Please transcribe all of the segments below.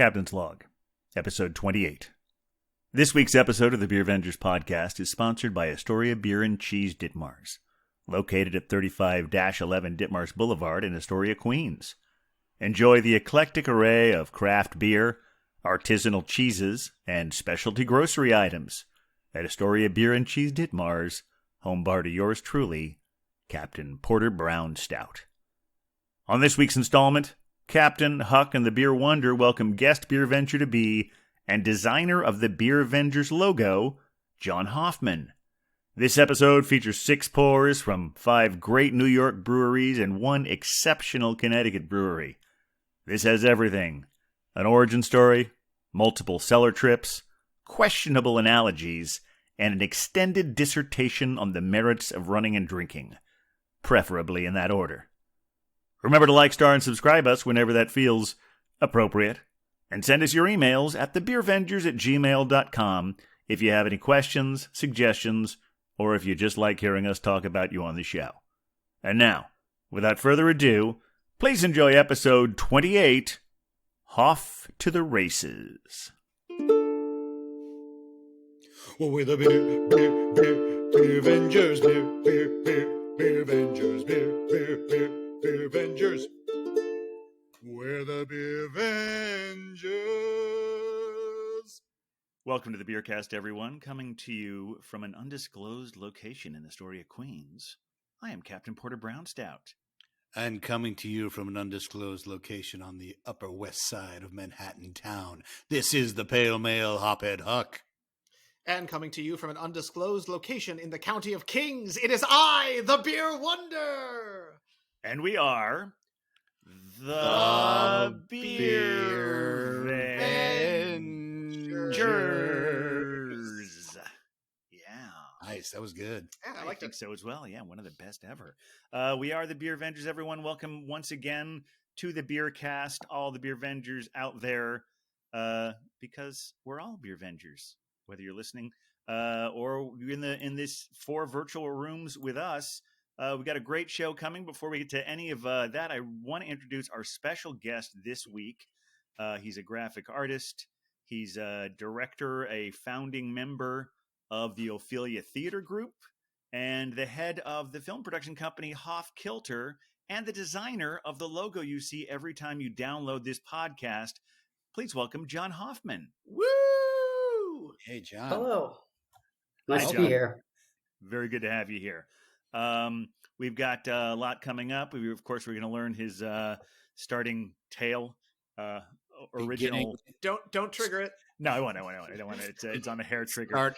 Captain's Log, Episode 28. This week's episode of the Beer Vengers podcast is sponsored by Astoria Beer and Cheese Ditmars, located at 35-11 Ditmars Boulevard in Astoria, Queens. Enjoy the eclectic array of craft beer, artisanal cheeses, and specialty grocery items at Astoria Beer and Cheese Ditmars, home bar to yours truly, Captain Porter Brown Stout. On this week's installment, Captain, Huck, and the Beer Wonder welcome guest beer venture to be and designer of the Beer Vengers logo, John Hoffman. This episode features 6 pours from 5 great New York breweries and 1 exceptional Connecticut brewery. This has everything: an origin story, multiple cellar trips, questionable analogies, and an extended dissertation on the merits of running and drinking, preferably in that order. Remember to like, star, and subscribe us whenever that feels appropriate. And send us your emails at thebeervengers@gmail.com if you have any questions, suggestions, or if you just like hearing us talk about you on the show. And now, without further ado, please enjoy episode 28, Hoff to the Races. Well, we're the beer Vengers, beer Vengers, beer Vengers. We're the Beer Vengers. Welcome to the Beercast, everyone, coming to you from an undisclosed location in Astoria, Queens. I am Captain Porter Brown Stout. And coming to you from an undisclosed location on the Upper West Side of Manhattan town, this is the Pale Male Hophead Huck. And coming to you from an undisclosed location in the County of Kings, it is I, the Beer Wonder! And we are the Beer Vengers. Yeah. Nice, that was good. Yeah, I think so as well. Yeah, one of the best ever. We are the Beer Vengers, everyone. Welcome once again to the Beercast, all the Beer Vengers out there, because we're all Beer Vengers, whether you're listening or in this 4 virtual rooms with us. We got a great show coming. Before we get to any of that, I want to introduce our special guest this week. He's a graphic artist. He's a director, a founding member of the Ophelia Theater Group, and the head of the film production company Hoff, and the designer of the logo you see every time you download this podcast. Please welcome John Hoffman. Woo! Hey, John. Hello. Nice Hi, to John. be here. Very good to have you here. We've got a lot coming up. Of course, we're going to learn his starting tale, original. Don't trigger it. No, I don't want it. It's on a hair trigger.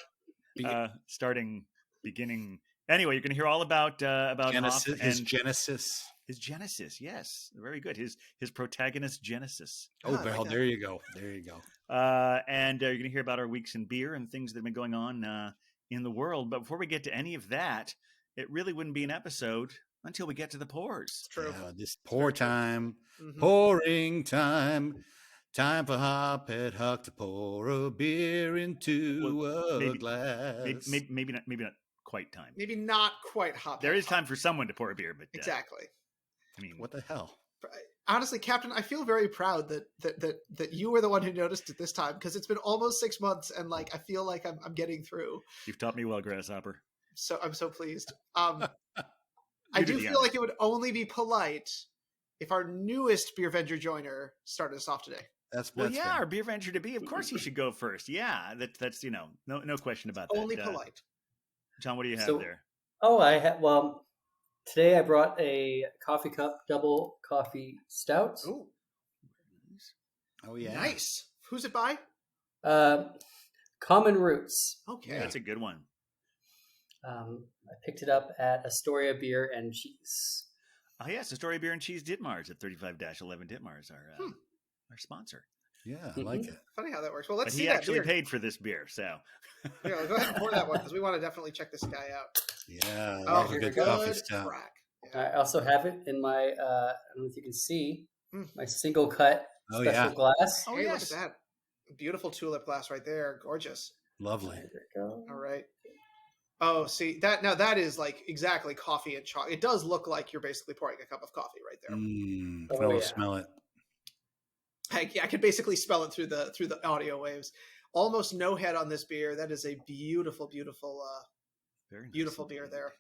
Starting, beginning. Anyway, you're going to hear all about Genesis, Hoff his and Genesis. his Genesis. Yes, very good. His protagonist Genesis. Oh, I like that. there you go. There you go. And you're going to hear about our weeks in beer and things that have been going on in the world. But before we get to any of that, it really wouldn't be an episode until we get to the pours. True. Yeah, this pour time, Mhm. pouring time. Time for Hophead Huck to pour a beer into a glass. Maybe not quite time. Maybe not quite hot. There is time for someone to pour a beer, but Exactly. I mean, What the hell? Honestly, Captain, I feel very proud that you were the one who noticed it this time, because it's been almost 6 months, and I feel like I'm getting through. You've taught me well, Grasshopper. So I'm so pleased. I You do the feel honor. like it would only be polite if our newest Beer Venger joiner started us off today. That's Well, fair. our beer venture to be. Of course, he should go first. Yeah, that's no question about that. Only polite. John, what do you have So- there? Oh, today I brought a coffee cup double coffee stout. Oh, Oh, yeah. nice. Who's it by? Common Roots. Okay. That's a good one. I picked it up at Astoria Beer and Cheese. Oh yes, Astoria Beer and Cheese Ditmars at 35-11 Ditmars, our sponsor. Yeah, I like it. Funny how that works. Well, let's But see he that actually beer. paid for this beer, so Yeah, go ahead and pour that one, because we want to definitely check this guy out. Yeah, Oh, that's a good coffee stout. crack. I also have it in my, I don't know if you can see, Mm. my single cut Oh, special yeah. glass. Oh, hey, look at that. Beautiful tulip glass right there. Gorgeous. Lovely. There we go. All right. Oh, see that now that is exactly coffee and chocolate. It does look like you're basically pouring a cup of coffie right there. Mm, Oh, fellow, yeah. smell it. I can basically spell it through the audio waves. Almost no head on this beer. That is a beautiful, beautiful, Very nice beautiful beer indeed. there.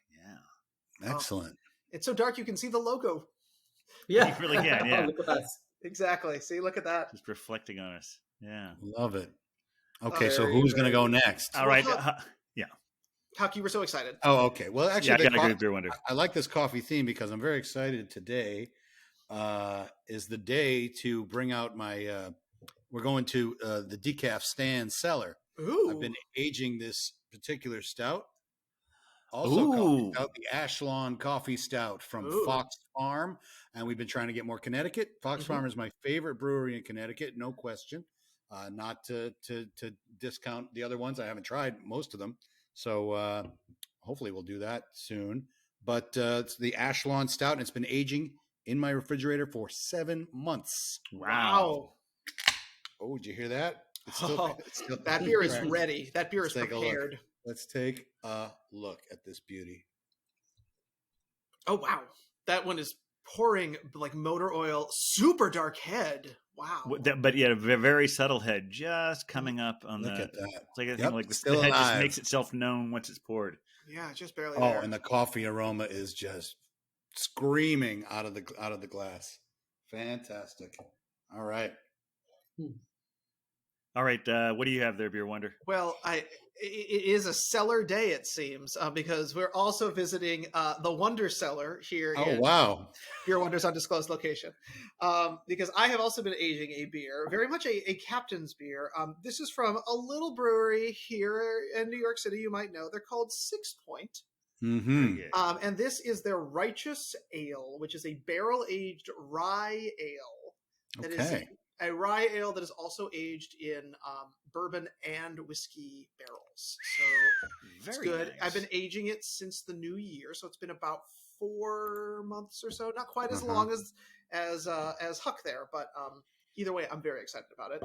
Yeah. Excellent. It's so dark you can see the logo. Yeah, You really can, yeah. Look at that. Exactly. See, look at that. Just reflecting on us. Yeah. Love it. Okay, so Very, who's going to very go next? All right. Huck, you were so excited. Oh, okay. Well, actually, Yeah, I the gotta agree with Beer Wonder. I like this coffee theme because I'm very excited. Today is the day to bring out my. We're going to the Decaf Stand cellar. Ooh. I've been aging this particular stout. Also, coffee stout, the Ashlon Coffee Stout from Fox Farm, and we've been trying to get more Connecticut. Fox Farm is my favorite brewery in Connecticut, no question. Not to discount the other ones. I haven't tried most of them. So hopefully we'll do that soon. But it's the Ashlon Stout, and it's been aging in my refrigerator for 7 months. Wow. Oh, did you hear that? It's still that beer is ready. That beer is prepared. Let's take a look at this beauty. Oh, wow. That one is pouring like motor oil, super dark head. Wow. But yeah, a very subtle head just coming up on Look the. at that. It's like a Yep, thing like the still head just alive. makes itself known once it's poured. Yeah, just barely Oh, there. and the coffee aroma is just screaming out of the glass. Fantastic. All right. All right, what do you have there, Beer Wonder? Well, it is a cellar day, it seems, because we're also visiting the Wonder Cellar here. Oh, in wow. Beer Wonder's undisclosed location. Because I have also been aging a beer, very much a captain's beer. This is from a little brewery here in New York City. You might know they're called 6 Point. Mm-hmm. And this is their Righteous Ale, which is a barrel-aged rye ale. That is a rye ale that is also aged in bourbon and whiskey barrels. So it's good. Nice. I've been aging it since the new year, so it's been about 4 months or so. Not quite as long as Huck there, but either way, I'm very excited about it.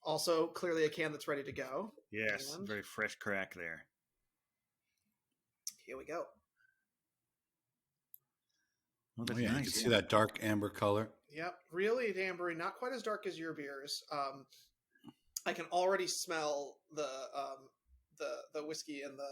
Also, clearly a can that's ready to go. Yes, And very fresh crack there. here we go. Oh, that's You nice. can see that dark amber color. Yep, really ambery, not quite as dark as your beers. I can already smell the whiskey and the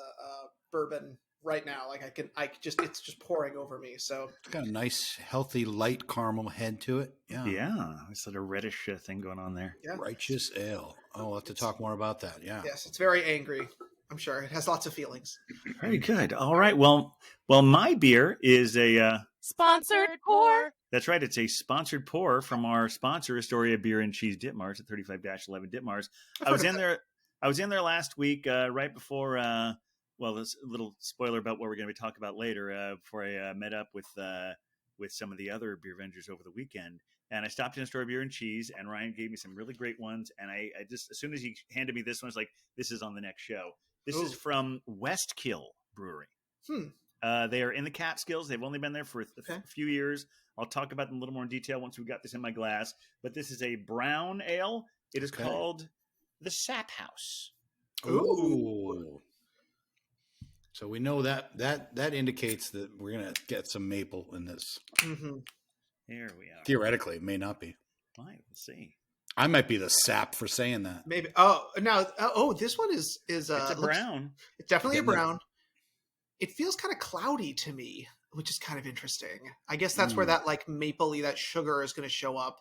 bourbon right now. Like it's just pouring over me. So It's got a nice, healthy, light caramel head to it. Yeah. Yeah, it's like a reddish thing going on there. yeah, Righteous Ale. Oh, we'll have to talk more about that. Yeah. yes, it's very angry. I'm sure it has lots of feelings. Very good. All right. Well, my beer is a Sponsored pour. That's right. It's a sponsored pour from our sponsor, Astoria Beer and Cheese Ditmars at 35-11 Ditmars. I was in there last week, right before. Well, this little spoiler about what we're going to be talking about later. Before I met up with some of the other beer vendors over the weekend, and I stopped in Astoria Beer and Cheese, and Ryan gave me some really great ones. And I just, as soon as he handed me this one, I was like, "This is on the next show." This is from Westkill Brewery. They are in the Catskills. They've only been there for a few years. I'll talk about them in a little more in detail once we've got this in my glass. But this is a brown ale. It is called the Sap House. Ooh. So we know that indicates that we're going to get some maple in this. Mm-hmm. Here we are. Theoretically, it may not be. Right, we'll see. I might be the sap for saying that. Maybe. This one is It's a brown. It's definitely a brown. It feels kind of cloudy to me, which is kind of interesting. I guess that's where that like mapley, that sugar is going to show up.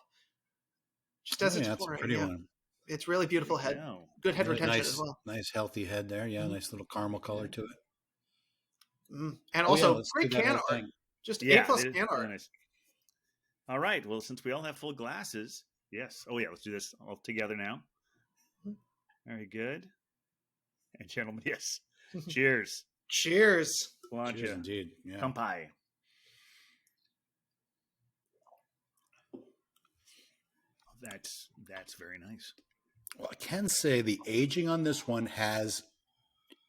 Just as it's that's pouring. a pretty one. It's really beautiful head. Good head retention nice, as well. Nice healthy head there. Yeah, nice little caramel color to it. And also great do that can whole art. thing. Just Yeah, A+ it is can art. really nice. All right. Well, since we all have full glasses, yes. Oh yeah, let's do this all together now. Very good. And gentlemen, yes. Cheers. Cheers. Cheers indeed. Yeah. Kampai. That's very nice. Well, I can say the aging on this one has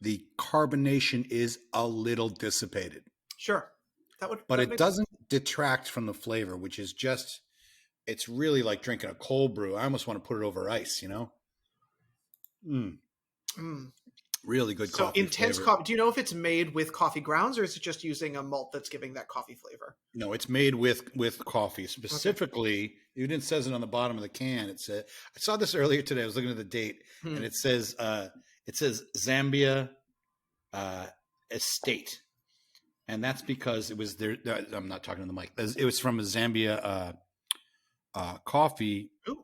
the carbonation is a little dissipated. Sure. But it doesn't detract from the flavor, which is just, it's really like drinking a cold brew. I almost want to put it over ice, you know? Really good So coffee intense flavor. coffee. Do you know if it's made with coffee grounds or is it just using a malt that's giving that coffee flavor? No, it's made with coffee. Specifically, it even says it on the bottom of the can. It said, I saw this earlier today. I was looking at the date, and it says Zambia Estate, and that's because it was there. I'm not talking to the mic. It was from a Zambia coffee. Ooh.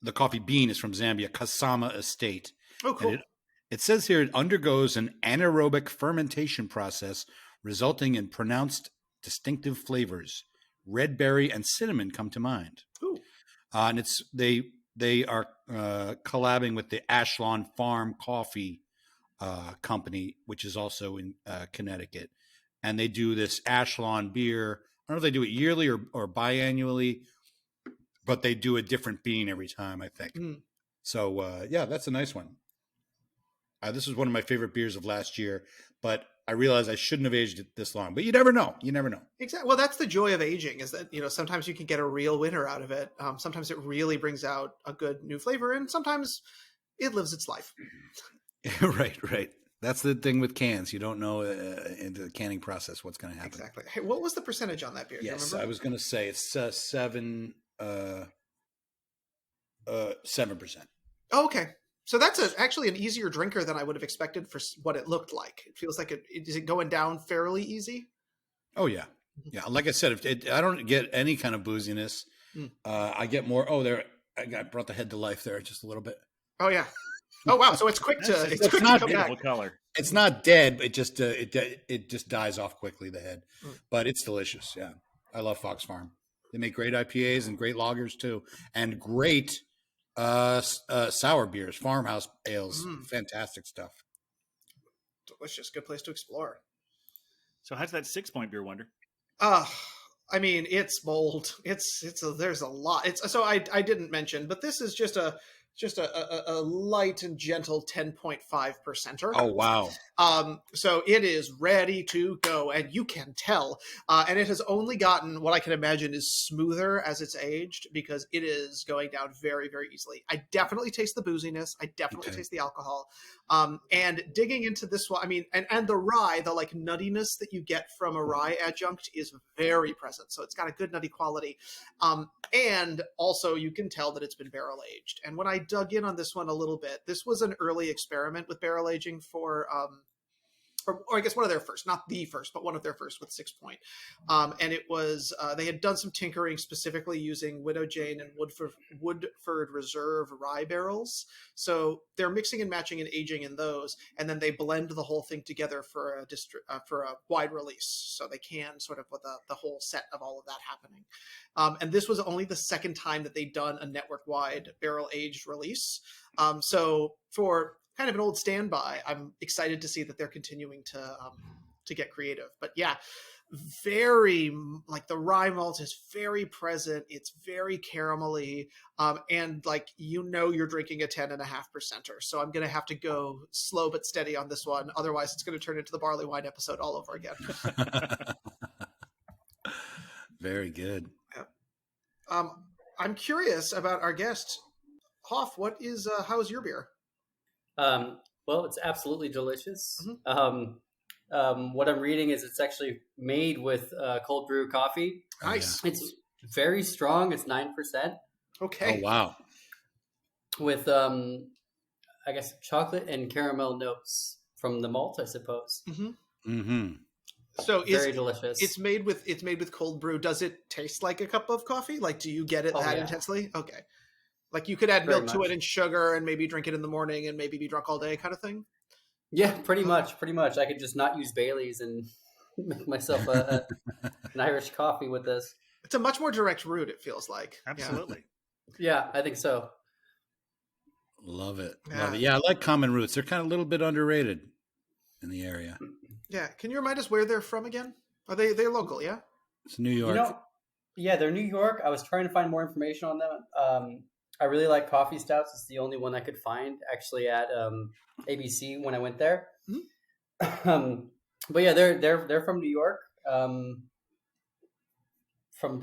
The coffee bean is from Zambia, Kasama Estate. Oh, cool. And it says here it undergoes an anaerobic fermentation process resulting in pronounced distinctive flavors. Red berry and cinnamon come to mind. Ooh. And they are collabing with the Ashlawn Farm Coffee Company, which is also in Connecticut. And they do this Ashlawn beer. I don't know if they do it yearly or biannually, but they do a different bean every time, I think. So, yeah, that's a nice one. This is one of my favorite beers of last year, but I realized I shouldn't have aged it this long. But you never know. You never know. Exactly. Well, that's the joy of aging is that, sometimes you can get a real winner out of it. Sometimes it really brings out a good new flavor, and sometimes it lives its life. Right. That's the thing with cans. You don't know in the canning process what's going to happen. Exactly. Hey, what was the percentage on that beer? Yes, Do you remember? I was going to say it's 7%. Oh, okay. So that's actually an easier drinker than I would have expected for what it looked like. It feels like is it going down fairly easy? Oh, yeah. Yeah. Like I said, I don't get any kind of booziness. I get more. Oh, I brought the head to life there just a little bit. Oh, yeah. Oh, wow. So it's quick to it's quick not to come Beautiful back. color. It's not dead. It just it just dies off quickly, the head. But it's delicious. Yeah. I love Fox Farm. They make great IPAs and great lagers too. And great sour beers, farmhouse ales, fantastic stuff. Delicious. Good place to explore. So how's that 6-point beer, Wonder? I mean, it's bold. There's a lot. I didn't mention, but this is just a light and gentle 10.5 percenter. Oh, wow. So it is ready to go, and you can tell. And it has only gotten what I can imagine is smoother as it's aged because it is going down very, very easily. I definitely taste the booziness. I definitely taste the alcohol. And digging into this one, I mean, and the rye, the like nuttiness that you get from a rye adjunct is very present. So it's got a good nutty quality. And also you can tell that it's been barrel aged. And when I dug in on this one a little bit, this was an early experiment with barrel aging for, or I guess one of their first, not the first, but one of their first with 6-point. And it was, they had done some tinkering specifically using Widow Jane and Woodford Reserve rye barrels. So they're mixing and matching and aging in those, and then they blend the whole thing together for a wide release. So they can sort of with the whole set of all of that happening. And this was only the second time that they'd done a network-wide barrel-aged release. So for kind of an old standby, I'm excited to see that they're continuing to get creative. But yeah, very like the rye malt is very present. It's very caramelly, and like you're drinking a 10.5 percenter. So I'm gonna have to go slow but steady on this one. Otherwise, it's going to turn into the barley wine episode all over again. Very good. I'm curious about our guest, Hoff. What is how's your beer? Well, it's absolutely delicious. What I'm reading is it's actually made with cold brew coffee. Nice. It's very strong. It's 9%. Okay. Oh, wow. With, I guess, chocolate and caramel notes from the malt, I suppose. So very delicious. It's made with cold brew. Does it taste like a cup of coffee? Like, do you get it intensely? Okay. Like you could add milk to it and sugar and maybe drink it in the morning and maybe be drunk all day kind of thing? Yeah, pretty much. I could just not use Bailey's and make myself an Irish coffee with this. It's a much more direct route, it feels like. Absolutely. Yeah, I think so. Love it. Love it. Yeah, I like Common Roots. They're kind of a little bit underrated in the area. Yeah. Can you remind us where they're from again? They're local, yeah? It's New York. Yeah, they're New York. I was trying to find more information on them. I really like coffee stouts. It's the only one I could find actually at ABC when I went there. But yeah, they're from New York. From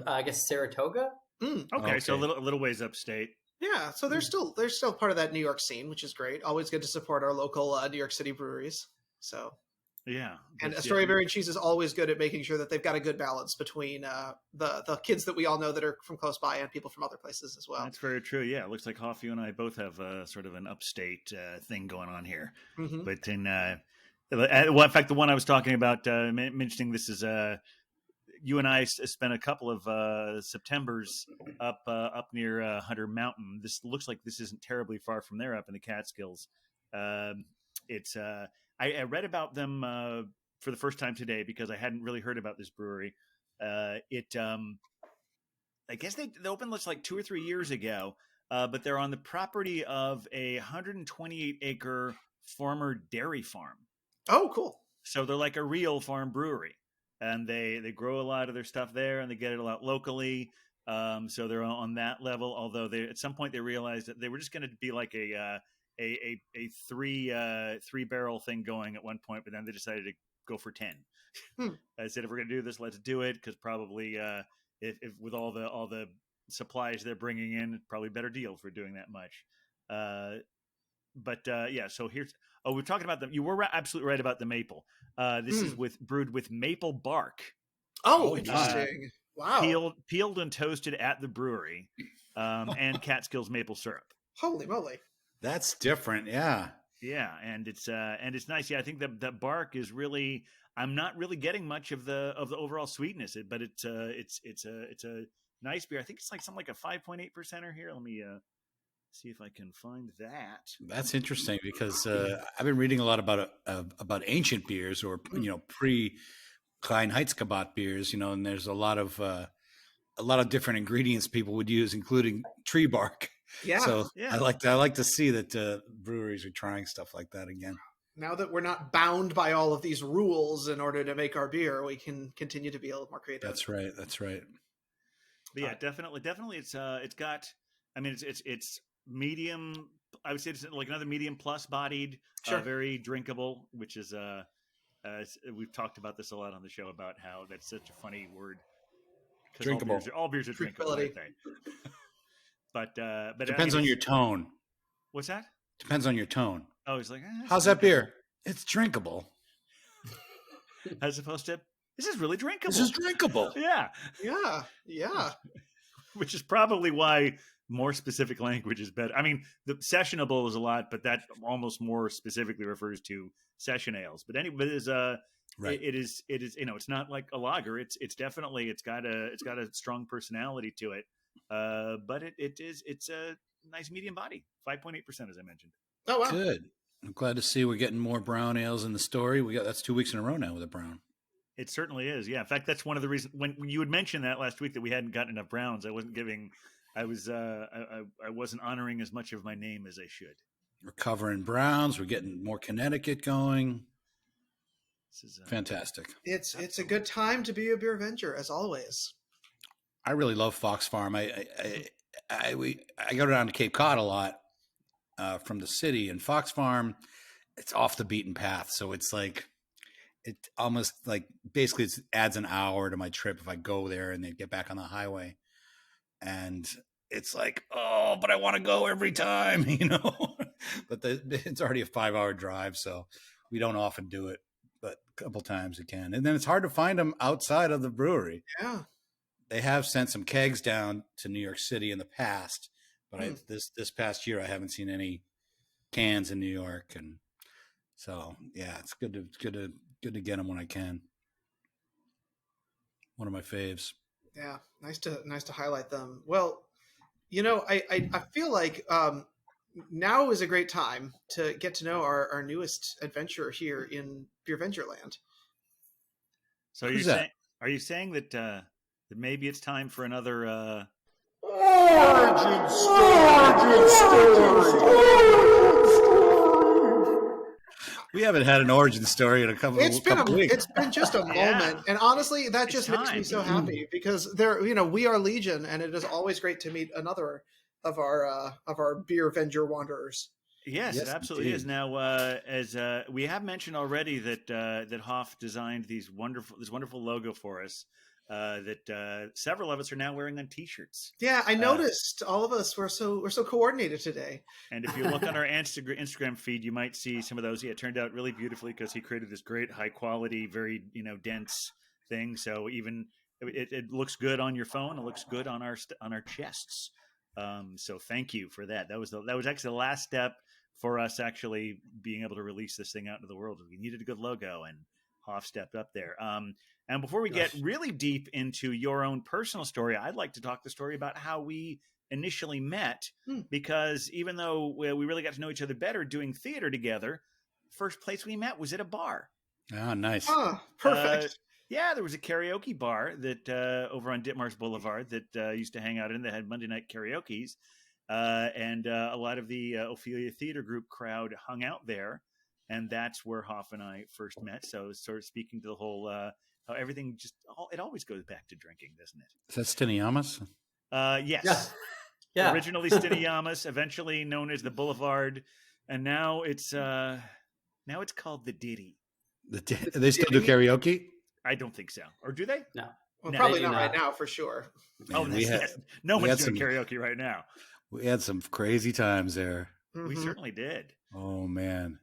I guess Saratoga. Okay, so a little ways upstate. Yeah, so they're still part of that New York scene, which is great. Always good to support our local New York City breweries. So Yeah, and but, Astoria Berry and Cheese is always good at making sure that they've got a good balance between the kids that we all know that are from close by and people from other places as well. that's very true. Yeah, it looks like Hoff, you and I both have sort of an upstate thing going on here. Mm-hmm. But in fact, the one I was talking about, mentioning this is you and I spent a couple of Septembers up near Hunter Mountain. This looks like this isn't terribly far from there, up in the Catskills. It's I read about them for the first time today because I hadn't really heard about this brewery. I guess they opened looks like 2 or 3 years ago, but they're on the property of a 128-acre former dairy farm. Oh, cool. So they're like a real farm brewery, and they grow a lot of their stuff there, and they get it a lot locally. So they're on that level. Although they at some point they realized that they were just going to be like a three barrel thing going at one point, but then they decided to go for 10. I said, if we're going to do this, let's do it, because probably if with all the supplies they're bringing in, probably a better deal for doing that much. Yeah, so here's we're talking about them. You were absolutely right about the maple. This is brewed with maple bark. Oh, interesting. Wow. Peeled and toasted at the brewery, and Catskills maple syrup. Holy moly. That's different. Yeah. Yeah, and it's nice. Yeah, I think that bark is really. I'm not really getting much of the overall sweetness, but it's a nice beer. I think it's like something like a 5.8%er here. Let me see if I can find that. That's interesting because I've been reading a lot about ancient beers or pre Klein Heitzgebot beers, and there's a lot of different ingredients people would use, including tree bark. Yeah. So yeah. I like to see that breweries are trying stuff like that again. Now that we're not bound by all of these rules in order to make our beer, we can continue to be a little more creative. That's right. But yeah, definitely. It's got. I mean, it's medium. I would say it's like another medium plus bodied, sure. Very drinkable. Which is we've talked about this a lot on the show about how that's such a funny word. Drinkable. All beers are drinkable, aren't they? But depends on your tone. What's that? Depends on your tone. Oh, he's like, how's that beer? It's drinkable. As opposed to, this is really drinkable. This is drinkable. Yeah. Which is probably why more specific language is better. I mean, the sessionable is a lot, but that almost more specifically refers to session ales. But anyway, right. It is. It's not like a lager. It's definitely it's got a strong personality to it. But it's a nice medium body, 5.8%, as I mentioned. Oh, wow. Good. I'm glad to see we're getting more brown ales in the story. That's 2 weeks in a row now with a brown. It certainly is. Yeah. In fact, that's one of the reasons when you had mentioned that last week that we hadn't gotten enough browns. I wasn't honoring as much of my name as I should. We're covering browns. We're getting more Connecticut going. This is fantastic. It's a good time to be a beer avenger, as always. I really love Fox Farm. I go down to Cape Cod a lot from the city, and Fox Farm, it's off the beaten path. So it's like, it almost like basically it adds an hour to my trip if I go there and then get back on the highway. And it's like, oh, but I want to go every time, but it's already a 5-hour drive. So we don't often do it, but a couple times we can. And then it's hard to find them outside of the brewery. Yeah. They have sent some kegs down to New York City in the past, but this past year I haven't seen any cans in New York, and so yeah, it's good to get them when I can. One of my faves. Yeah, nice to highlight them. Well, I feel like now is a great time to get to know our newest adventure here in Beer Avenger Land. So are you saying that maybe it's time for another origin story? We haven't had an origin story in a couple weeks. It's been just a moment, and honestly, that just makes me so happy because we are Legion, and it is always great to meet another of our Beer Avenger wanderers. Yes, it absolutely is. Now, as we have mentioned already that Hoff designed this wonderful logo for us. that several of us are now wearing on T-shirts. Yeah, I noticed all of us were so coordinated today. And if you look on our Instagram feed, you might see some of those. Yeah, it turned out really beautifully because he created this great, high quality, very dense thing. So even it looks good on your phone. It looks good on our chests. So thank you for that. That was actually the last step for us actually being able to release this thing out into the world. We needed a good logo, and Hoff stepped up there. And before we get really deep into your own personal story, I'd like to talk the story about how we initially met, because even though we really got to know each other better doing theater together, first place we met was at a bar. Oh, nice. Oh, perfect. Yeah, there was a karaoke bar that over on Ditmars Boulevard that used to hang out in that had Monday night karaoke's. And a lot of the Ophelia Theater Group crowd hung out there. And that's where Hoff and I first met. So sort of speaking to the whole, how everything it always goes back to drinking, doesn't it? Is that Stiniamas? Yes. Yeah. Originally Stiniamas, eventually known as the Boulevard. And now it's called the Ditty. They still do karaoke? I don't think so. Or do they? No. Well, No, probably they do not right not. now, for sure. Oh, Man, no we one's had doing karaoke right now. We had some crazy times there. We Mhm. certainly did. Oh man.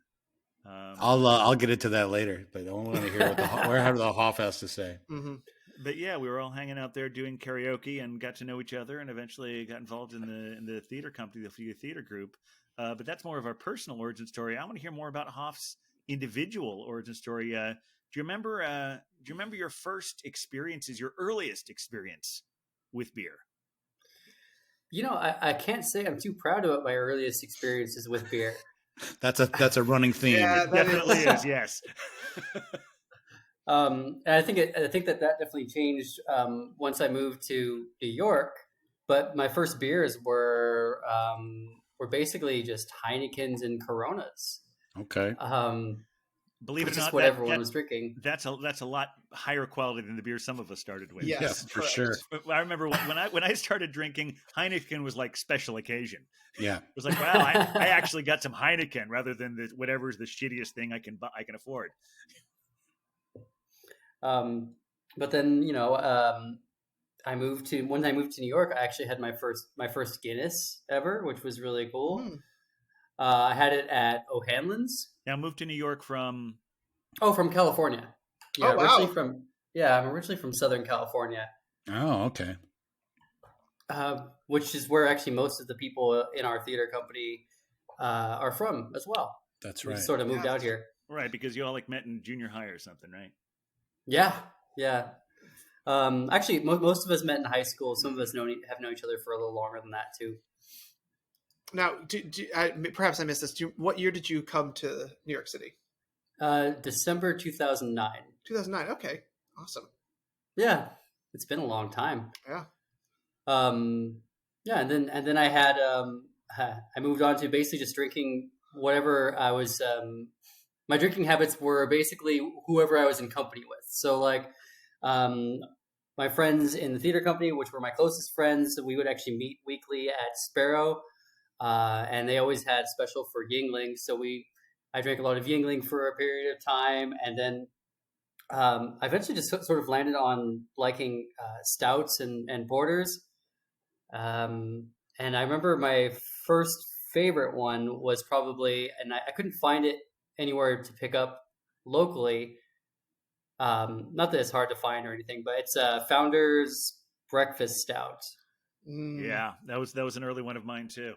Um, I'll get into that later, but I want to hear what the Hoff has to say. Mm-hmm. But yeah, we were all hanging out there doing karaoke and got to know each other, and eventually got involved in the theater company, the Ophelia Theater Group. But that's more of our personal origin story. I want to hear more about Hoff's individual origin story. Do you remember your first experiences, your earliest experience with beer? I can't say I'm too proud about my earliest experiences with beer. That's a running theme. Yeah, It definitely is. Yes. And I think that definitely changed once I moved to New York. But my first beers were basically just Heinekens and Coronas. Okay. Believe it or Just not, what everyone was drinking. that's a lot higher quality than the beer some of us started with. Yes, Yeah, for correct. sure. I remember when I started drinking, Heineken was like special occasion. Yeah. It was like, wow, I actually got some Heineken rather than whatever's the shittiest thing I can afford. But then when I moved to New York, I actually had my first Guinness ever, which was really cool. I had it at O'Hanlon's. Now moved to New York from. Oh, from California. Yeah, Oh, wow. I'm originally from Southern California. Oh, okay. Which is where actually most of the people in our theater company are from as well. That's We right. sort of moved out here. Right, because you all like met in junior high or something, right? Yeah. Actually, most of us met in high school. Some of us have known each other for a little longer than that too. Now, perhaps I missed this. What year did you come to New York City? December 2009. 2009. Okay, awesome. Yeah, it's been a long time. Yeah. Yeah, and then I had I moved on to basically just drinking whatever I was. My drinking habits were basically whoever I was in company with. So like, my friends in the theater company, which were my closest friends, so we would actually meet weekly at Sparrow, and they always had special for Yingling. So I drank a lot of Yingling for a period of time, and then I eventually just sort of landed on liking stouts and porters. And I remember my first favorite one was probably, and I couldn't find it anywhere to pick up locally. Not that it's hard to find or anything, but it's Founder's Breakfast Stout. Yeah, that was an early one of mine too.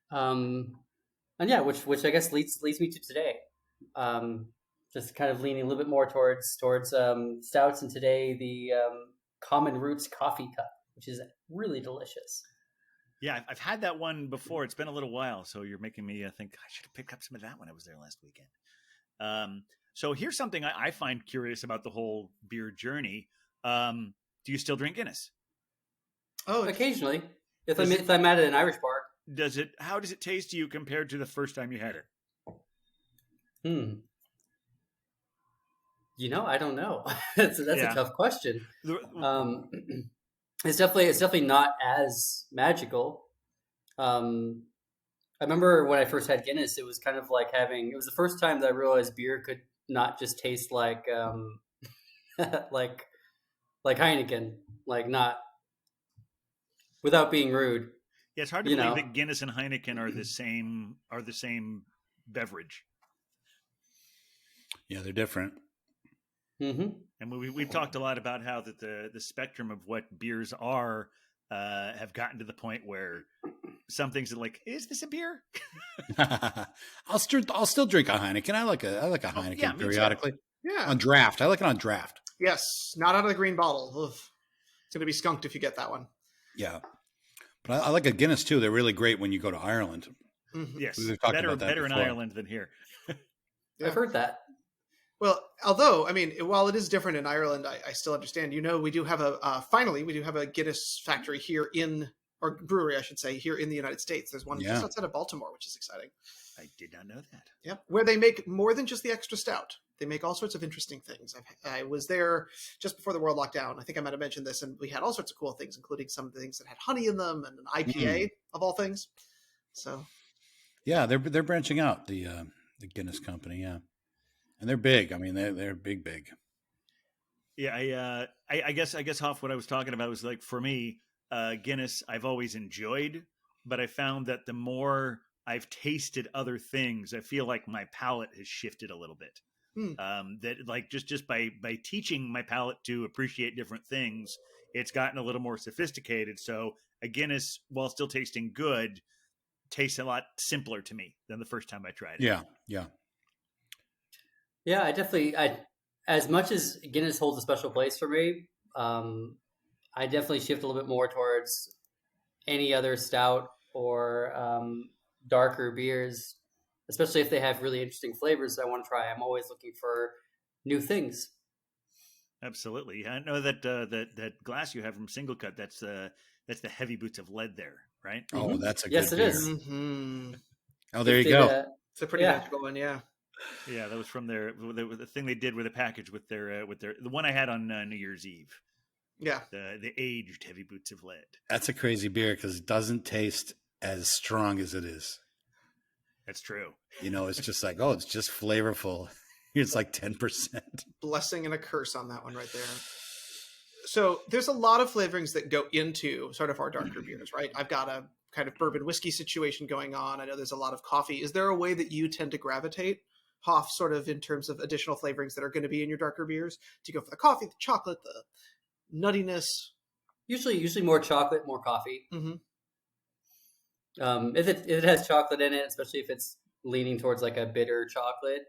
And yeah, which I guess leads me to today. Just kind of leaning a little bit more towards stouts, and today the Common Roots Coffee Cup, which is really delicious. Yeah, I've had that one before. It's been a little while, so you're making me think I should have picked up some of that when I was there last weekend. So here's something I find curious about the whole beer journey. Do you still drink Guinness? Oh, Occasionally, if I'm at an Irish bar. How does it taste to you compared to the first time you had it? I don't know. that's Yeah. a tough question. It's definitely not as magical. I remember when I first had Guinness, it was kind of like it was the first time that I realized beer could not just taste like like like Heineken, like not without being rude. Yeah, it's hard to You believe know. that Guinness and Heineken are the same beverage. Yeah, they're different. Mm-hmm. And we've talked a lot about how that the spectrum of what beers are have gotten to the point where some things are like, is this a beer? I'll still drink a Heineken. I like a Heineken yeah, me too. periodically. Yeah. On draft. I like it on draft. Yes, not out of the green bottle. Ugh. It's going to be skunked if you get that one. Yeah. But I like a Guinness too. They're really great when you go to Ireland. Mhm. Yes, We've talked about that better in before. Ireland than here. Yeah. I've heard that. Well, although, I mean, while it is different in Ireland, I still understand. We do have finally, we do have a Guinness factory here or brewery, I should say, here in the United States. There's one just outside of Baltimore, which is exciting. I did not know that. Yeah, where they make more than just the extra stout. They make all sorts of interesting things. I was there just before the world lockdown. I think I might have mentioned this, and we had all sorts of cool things, including some of the things that had honey in them and an IPA of all things. So, yeah, they're branching out the Guinness company. Yeah, and they're big. I mean, they're big. Yeah, I guess Hoff, what I was talking about was like, for me, Guinness I've always enjoyed, but I found that the more I've tasted other things, I feel like my palate has shifted a little bit. That like just by teaching my palate to appreciate different things, it's gotten a little more sophisticated. So a Guinness, while still tasting good, tastes a lot simpler to me than the first time I tried it. Yeah. Yeah, I as much as Guinness holds a special place for me, I definitely shift a little bit more towards any other stout or darker beers, especially if they have really interesting flavors I want to try. I'm always looking for new things. Absolutely. I know that that glass you have from Single Cut, that's the Heavy Boots of Lead there, right? Oh, that's a good Yes, it beer. is. mm-hmm. Oh, there you go. It's a pretty magical one, yeah. Yeah, that was from the thing they did with a package with their the one I had on New Year's Eve. Yeah, the aged Heavy Boots of Lead. That's a crazy beer because it doesn't taste as strong as it is. That's true. It's just like, it's just flavorful. It's like 10%. blessing and a curse on that one right there. So there's a lot of flavorings that go into sort of our darker beers, right? I've got a kind of bourbon whiskey situation going on. I know there's a lot of coffee. Is there a way that you tend to gravitate, Hoff, sort of in terms of additional flavorings that are going to be in your darker beers? Do you go for the coffee, the chocolate, the nuttiness? Usually more chocolate, more coffee. Mm-hmm. If it has chocolate in it, especially if it's leaning towards like a bitter chocolate,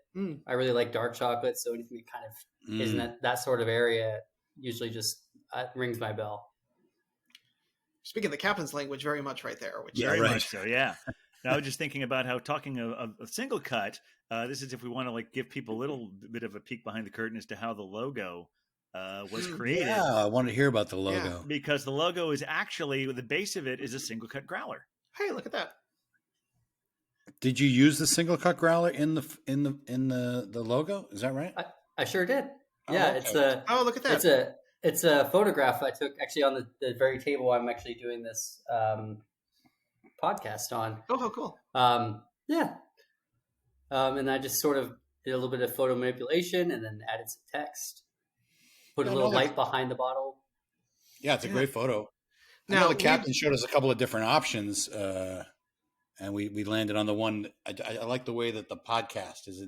I really like dark chocolate. So anything that kind of is in that sort of area usually just rings my bell. Speaking of the captain's language, very much right there. Which very much so, yeah. Now, I was just thinking about how talking of Single Cut, this is if we want to like give people a little bit of a peek behind the curtain as to how the logo was created. Yeah, I want to hear about the logo. Yeah. Because the logo is actually, the base of it is a Single Cut growler. Hey, look at that. Did you use the Single Cut growler in the logo? Is that right? I sure did. Yeah, okay. It's a. Oh, look at that. It's a photograph I took actually on the very table I'm actually doing this podcast on. Oh, how cool. Yeah. And I just sort of did a little bit of photo manipulation and then added some text. Put a little light behind the bottle. Yeah, it's a great photo. Now the captain showed us a couple of different options, and we landed on the one. I like the way that the podcast is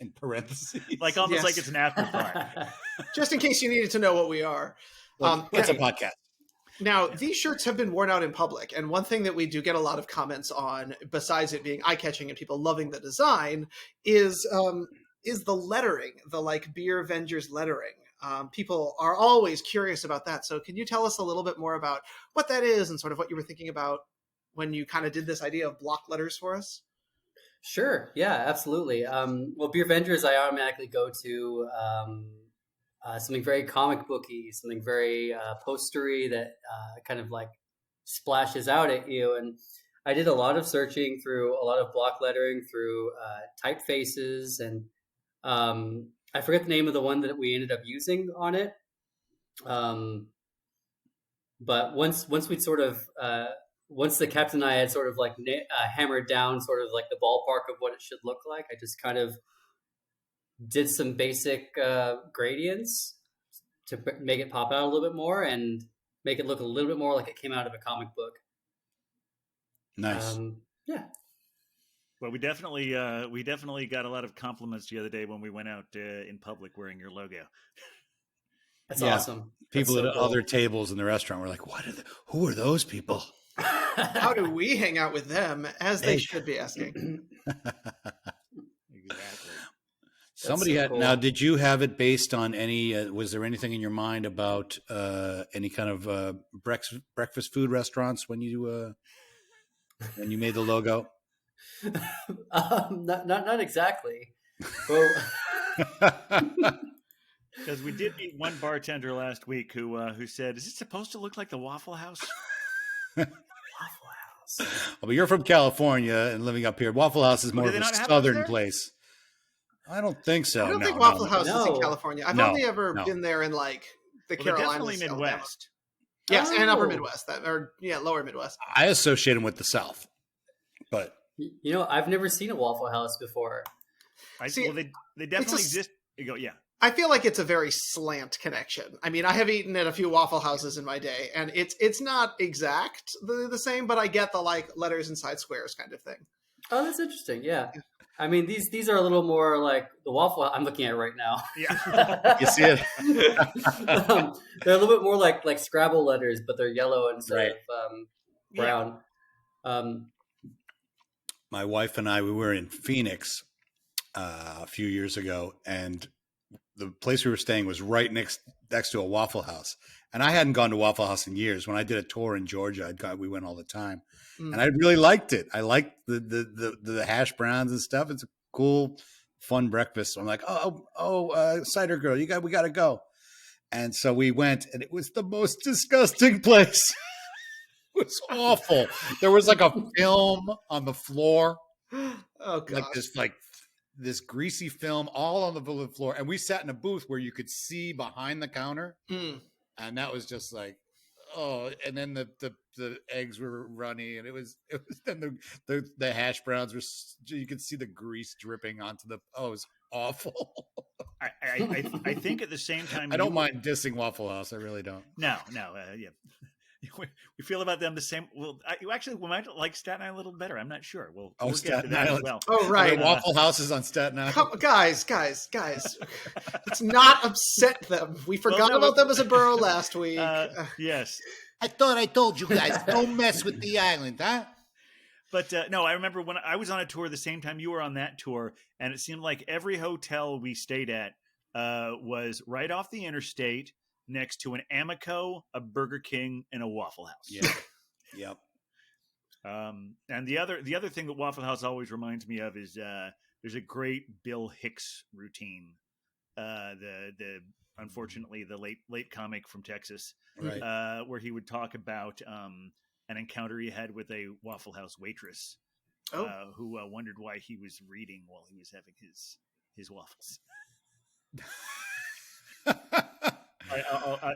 in parentheses, like almost like it's an afterthought. Just in case you needed to know what we are. It's a podcast. Now, these shirts have been worn out in public, and one thing that we do get a lot of comments on, besides it being eye-catching and people loving the design, is the lettering, the like Beer Avengers lettering. People are always curious about that. So can you tell us a little bit more about what that is and sort of what you were thinking about when you kind of did this idea of block letters for us? Sure. Yeah, absolutely. Well, Beer Avengers, I automatically go to something very comic booky, something very postery that kind of like splashes out at you. And I did a lot of searching through a lot of block lettering, through typefaces, and I forget the name of the one that we ended up using on it. But once we'd sort of once the captain and I had sort of like hammered down sort of like the ballpark of what it should look like, I just kind of did some basic gradients to make it pop out a little bit more and make it look a little bit more like it came out of a comic book. Nice. Yeah. Well, we definitely got a lot of compliments the other day when we went out in public wearing your logo. That's awesome. People That's at other tables in the restaurant were like, who are those people? How do we hang out with them, as they should be asking? Exactly. Somebody so had cool. Now, did you have it based on any? Was there anything in your mind about any kind of breakfast food restaurants when you made the logo? Not exactly. Well, Because we did meet one bartender last week who said, "Is it supposed to look like the Waffle House?" Waffle House. Well, but you're from California and living up here. Waffle House is more do of they a not have those southern there? place. I don't think so. I don't No, think Waffle no. House is in No. California. I've No, only ever no. been there in like the Well, they're Carolinas, definitely Alabama. Midwest. Yes, and Upper Oh. Midwest, lower Midwest. I associate them with the South, but You know, I've never seen a Waffle House before. Well, they definitely exist. You go, yeah. I feel like it's a very slant connection. I mean, I have eaten at a few Waffle Houses in my day, and it's not exact the same, but I get the like letters inside squares kind of thing. Oh, that's interesting. Yeah. I mean, these are a little more like the Waffle I'm looking at right now. Yeah. you see it. They're a little bit more like Scrabble letters, but they're yellow instead of brown. My wife and I, we were in Phoenix a few years ago, and the place we were staying was right next to a Waffle House. And I hadn't gone to Waffle House in years. When I did a tour in Georgia, we went all the time, and I really liked it. I liked the hash browns and stuff. It's a cool, fun breakfast. So I'm like, cider girl, we got to go. And so we went, and it was the most disgusting place. It was awful. There was like a film on the floor. Oh god. Like this greasy film all on the floor. And we sat in a booth where you could see behind the counter. And that was just like, and then the eggs were runny, and it was then the hash browns were, you could see the grease dripping onto it was awful. I think at the same time, I don't mind dissing Waffle House. I really don't. No, yeah. We feel about them the same. Well, we might like Staten Island a little better. I'm not sure. We'll get Staten to that Island. as well. Oh right, Waffle Houses on Staten Island. guys. Let's not upset them. We forgot about them as a borough last week. Yes. I thought I told you guys, don't mess with the island, huh? But no, I remember when I was on a tour the same time you were on that tour, and it seemed like every hotel we stayed at was right off the interstate, next to an Amico, a Burger King, and a Waffle House. Yeah. Yep. And the other thing that Waffle House always reminds me of is there's a great Bill Hicks routine. The unfortunately the late comic from Texas, Right. where he would talk about an encounter he had with a Waffle House waitress who wondered why he was reading while he was having his waffles.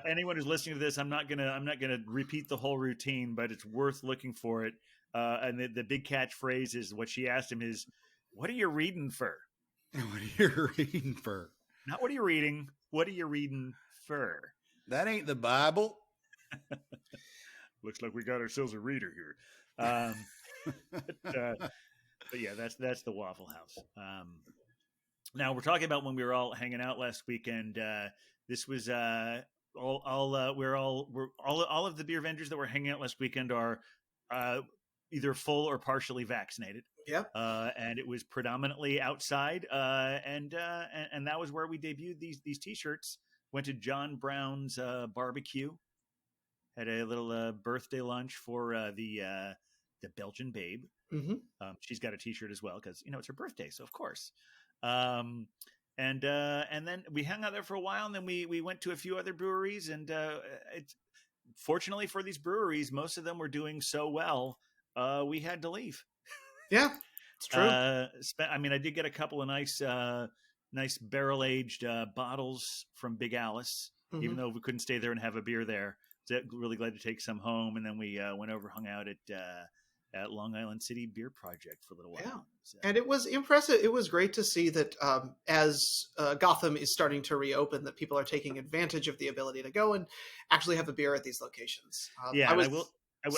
Anyone who's listening to this, I'm not gonna repeat the whole routine, but it's worth looking for it. And the big catchphrase is what she asked him is, "What are you reading for?" What are you reading for? Not what are you reading. What are you reading for? That ain't the Bible. Looks like we got ourselves a reader here. But yeah, that's the Waffle House. Now we're talking about when we were all hanging out last weekend. This was all of the beer vendors that were hanging out last weekend are either full or partially vaccinated. Yeah. And it was predominantly outside. And that was where we debuted these T-shirts. Went to John Brown's barbecue. Had a little birthday lunch for the Belgian babe. Mm-hmm. She's got a T-shirt as well because it's her birthday, so of course. And then we hung out there for a while, and then we went to a few other breweries. And fortunately for these breweries, most of them were doing so well, we had to leave. Yeah, it's true. I did get a couple of nice barrel aged bottles from Big Alice, even though we couldn't stay there and have a beer there. So really glad to take some home. And then we went over, hung out at at Long Island City Beer Project for a little while. Yeah. So. And it was impressive. It was great to see that as Gotham is starting to reopen, that people are taking advantage of the ability to go and actually have a beer at these locations. Yeah, I was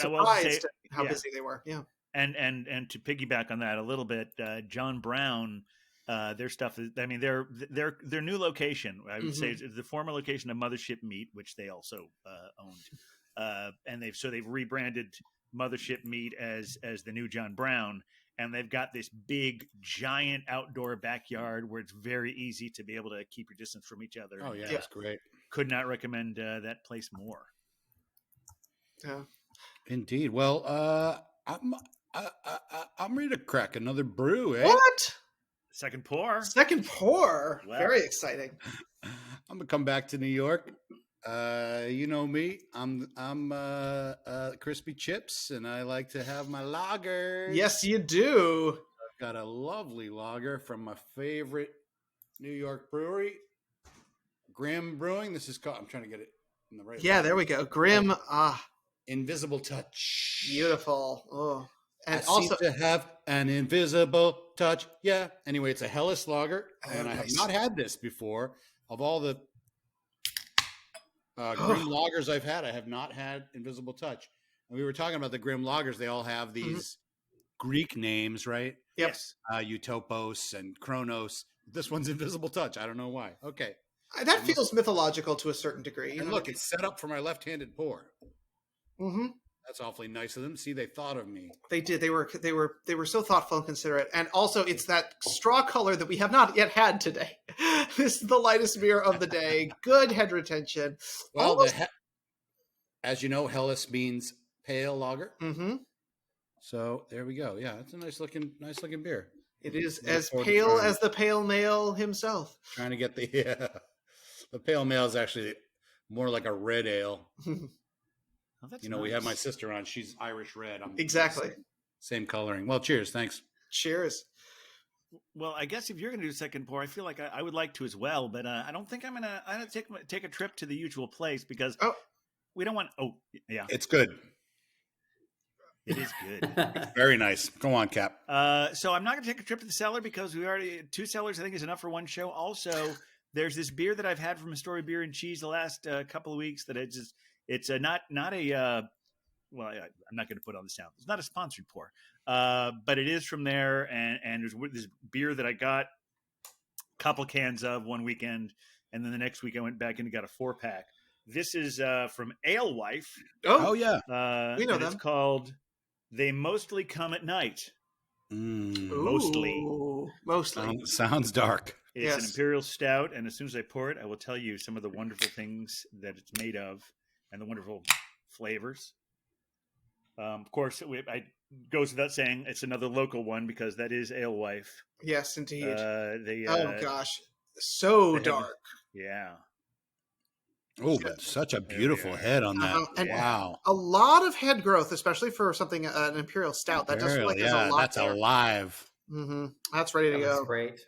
surprised at how busy they were. Yeah. And to piggyback on that a little bit, John Brown, their stuff is, I mean, their new location, I would say, is the former location of Mothership Meat, which they also owned, and they've rebranded Mothership Meat as the new John Brown, and they've got this big, giant outdoor backyard where it's very easy to be able to keep your distance from each other. Oh yeah, that's great. Could not recommend that place more. Yeah, indeed. Well, I'm ready to crack another brew. Eh? What? Second pour. Wow. Very exciting. I'm gonna come back to New York. You know me. I'm crispy chips, and I like to have my lagers. Yes, you do. I've got a lovely lager from my favorite New York brewery, Grimm Brewing. This is called. I'm trying to get it in the right. Yeah, there we go. Grimm. Invisible Touch. Beautiful. Oh, and I also seem to have an invisible touch. Yeah. Anyway, it's a Helles lager, and I have not had this before. Of all the Grimm lagers I've had, I have not had Invisible Touch. And we were talking about the Grimm lagers. They all have these Greek names, right? Yes. Eutopos and Kronos. This one's Invisible Touch. I don't know why. Okay. That feels mythological to a certain degree. And look, it's set up for my left-handed pour. Mm-hmm. That's awfully nice of them. See, they thought of me. They did. They were so thoughtful and considerate. And also, it's that straw color that we have not yet had today. This is the lightest beer of the day. Good head retention. Well, as you know, Helles means pale lager. Mm-hmm. So there we go. Yeah, it's a nice looking beer. It is as pale as the pale male himself. Trying to get the pale male is actually more like a red ale. Oh, we have my sister on. She's Irish red. Exactly. Same coloring. Well, cheers. Thanks. Cheers. Well, I guess if you're going to do second pour, I feel like I would like to as well, but I don't think I'm going to take a trip to the usual place because we don't want. Oh, yeah. It's good. It is good. It's very nice. Go on, Cap. So I'm not going to take a trip to the cellar because we already 2 cellars. I think is enough for one show. Also, there's this beer that I've had from Astoria Beer and Cheese the last couple of weeks that it's not a well, I'm not going to put on the sound. It's not a sponsored pour, but it is from there. And there's this beer that I got a couple cans of one weekend, and then the next week I went back and got a 4-pack. This is from Alewife. Oh yeah, we know them. It's called They Mostly Come at Night. Mostly. Sounds dark. It's an imperial stout, and as soon as I pour it, I will tell you some of the wonderful things that it's made of and the wonderful flavors. Of course, it goes without saying it's another local one because that is Alewife. Yes, indeed. Oh gosh, so dark. Yeah. Oh, but such a beautiful head on that. Wow. A lot of head growth, especially for something, an imperial stout. That does feel like there's a lot that's there. Alive. Mm-hmm. That's ready to go. That's great.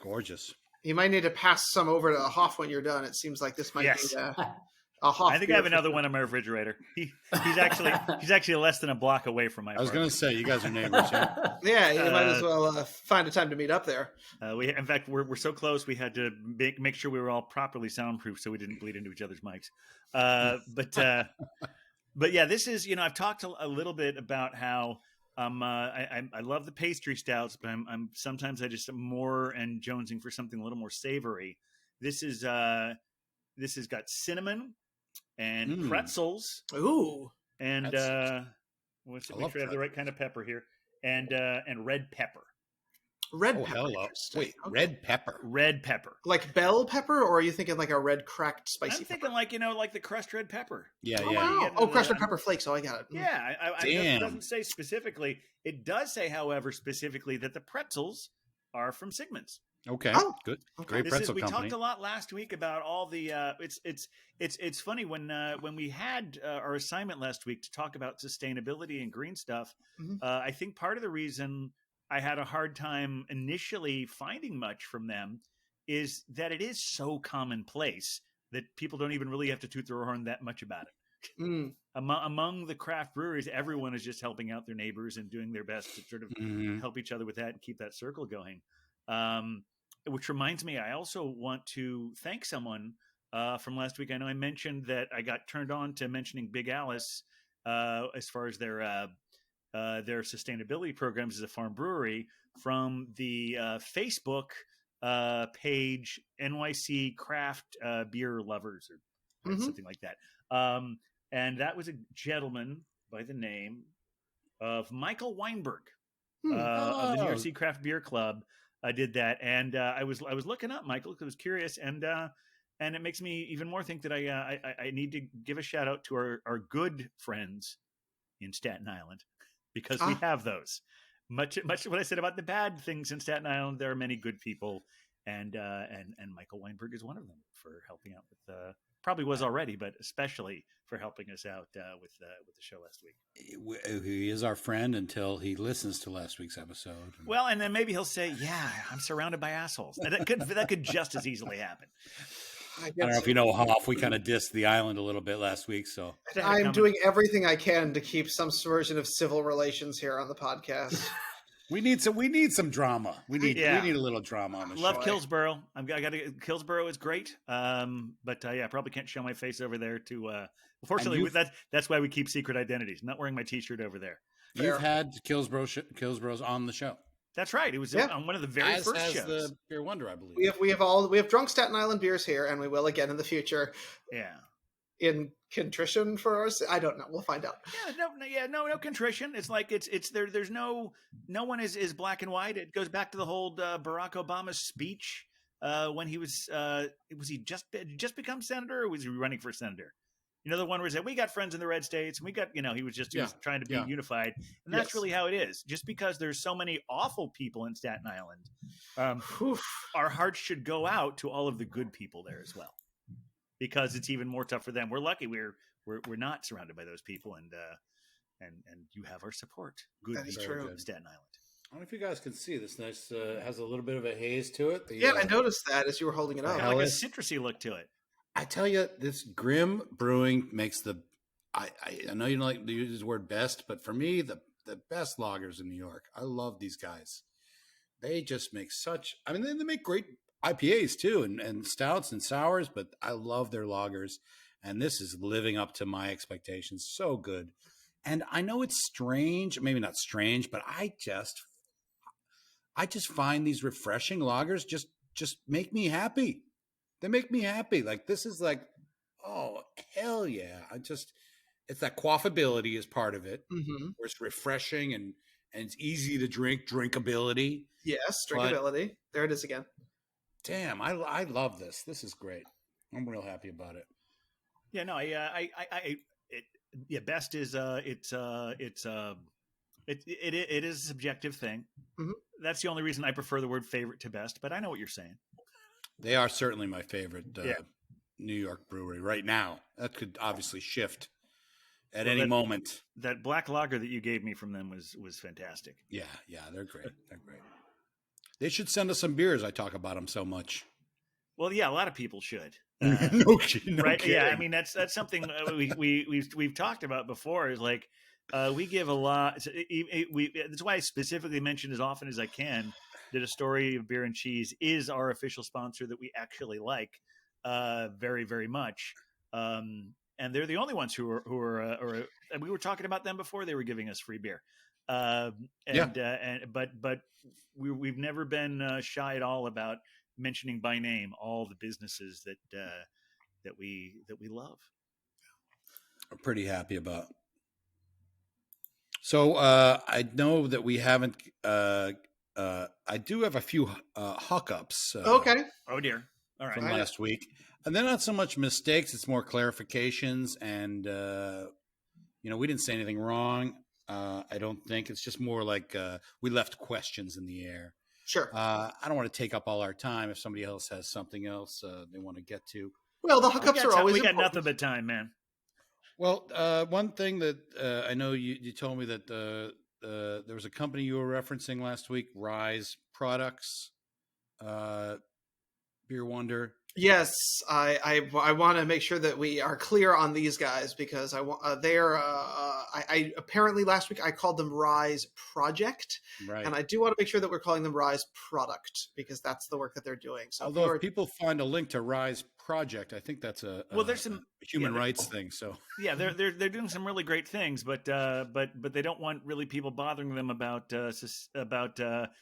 Gorgeous. You might need to pass some over to Hoff when you're done. It seems like this might be a Hoff. I think I have another one in my refrigerator. He's actually less than a block away from my apartment. I was going to say, you guys are neighbors, yeah? Yeah, you might as well find a time to meat up there. In fact, we're so close, we had to make sure we were all properly soundproof so we didn't bleed into each other's mics. But yeah, this is, I've talked a little bit about how I love the pastry stouts, but I'm sometimes I just am more and jonesing for something a little more savory. This has got cinnamon and pretzels. Ooh, and make sure I have the right kind of pepper here, and red pepper. Red pepper. Hello. Wait, red pepper. Red pepper. Like bell pepper, or are you thinking like a red cracked spicy? I'm thinking like the crushed red pepper. Yeah, oh, yeah. Wow. Crushed red pepper flakes. Oh, I got it. Yeah, it doesn't say specifically. It does say, however, specifically that the pretzels are from Sigmund's. Okay, good. Great pretzel we company. talked a lot last week about all the. It's funny when we had our assignment last week to talk about sustainability and green stuff. Mm-hmm. I think part of the reason I had a hard time initially finding much from them is that it is so commonplace that people don't even really have to toot their horn that much about it. among the craft breweries, everyone is just helping out their neighbors and doing their best to sort of help each other with that and keep that circle going. Which reminds me, I also want to thank someone from last week. I know I mentioned that I got turned on to mentioning Big Alice as far as their sustainability programs as a farm brewery from the Facebook page NYC Craft Beer Lovers or something like that. And that was a gentleman by the name of Michael Weinberg of the New York City Craft Beer Club. Did that, and I was looking up Michael because I was curious, and it makes me even more think that I need to give a shout out to our good friends in Staten Island, because we have those. Much what I said about the bad things in Staten Island, there are many good people, and Michael Weinberg is one of them for helping out with probably was already, but especially for helping us out with the show last week. He is our friend until he listens to last week's episode. Well, and then maybe he'll say, "Yeah, I'm surrounded by assholes." That could just as easily happen. I don't know if you know Hoff. We kind of dissed the island a little bit last week, so I'm doing everything I can to keep some version of civil relations here on the podcast. We need some drama. We need a little drama on the show. Love Killsborough. I got to. Killsborough is great. But I probably can't show my face over there. Unfortunately, that's why we keep secret identities. Not wearing my T-shirt over there. You've had Killsboroughs on the show. That's right. It was on one of the very first shows. The Beer Wonder, I believe. We have drunk Staten Island beers here, and we will again in the future. Yeah. In contrition for us, I don't know. We'll find out. No contrition. It's like it's there. There's no one is black and white. It goes back to the whole Barack Obama's speech when he was he just become senator, or was he running for senator? You know, the one where he said, "We got friends in the red states, and we got," he was trying to be unified, and that's really how it is. Just because there's so many awful people in Staten Island, our hearts should go out to all of the good people there as well. Because it's even more tough for them. We're lucky we're not surrounded by those people, and you have our support. Good people of Staten Island. I don't know if you guys can see this. Nice has a little bit of a haze to it. I noticed that as you were holding it up. Like a citrusy look to it. I tell you, this Grimm Brewing makes I know you don't like to use the word best, but for me, the best lagers in New York. I love these guys. They just make they make great IPAs too, and stouts and sours, but I love their lagers, and this is living up to my expectations. So good. And I know it's strange, maybe not strange, but I just find these refreshing lagers just make me happy. They make me happy. Like, this is like, oh, hell yeah. It's that quaffability is part of it, where it's refreshing and it's easy to drink, drinkability. Yes, drinkability. There it is again. Damn, I love this. This is great. I'm real happy about it. Yeah, no, best is it is a subjective thing. Mm-hmm. That's the only reason I prefer the word favorite to best, but I know what you're saying. They are certainly my favorite New York brewery right now. That could obviously shift at any moment. That black lager that you gave me from them was fantastic. Yeah, they're great. They're great. They should send us some beers. I talk about them so much. Well, yeah, a lot of people should. No right? Kidding. Yeah, I mean that's something we've talked about before. Is like we give a lot. That's why I specifically mention as often as I can that A Story of Beer and Cheese is our official sponsor that we actually like very, very much. And they're the only ones who are. And we were talking about them before. They were giving us free beer. But we've never been shy at all about mentioning by name all the businesses that we love. I'm pretty happy about. So I know that we haven't. I do have a few hookups. Okay. Oh dear. All right. From last week, and they're not so much mistakes; it's more clarifications. And we didn't say anything wrong. I don't think it's just more like we left questions in the air. Sure. I don't want to take up all our time if somebody else has something else they want to get to. Well, the hookups are always. We got nothing but time, man. Well, one thing that I know you told me that there was a company you were referencing last week, Rise Products, Beer Wonder. Yes, I want to make sure that we are clear on these guys because I want they're I apparently last week I called them Rise Project, Right. and I do want to make sure that we're calling them Rise Product because that's the work that they're doing. So Although if people find a link to Rise Project, I think that's Well, there's some a human rights thing. So yeah, they're doing some really great things, but they don't want really people bothering them about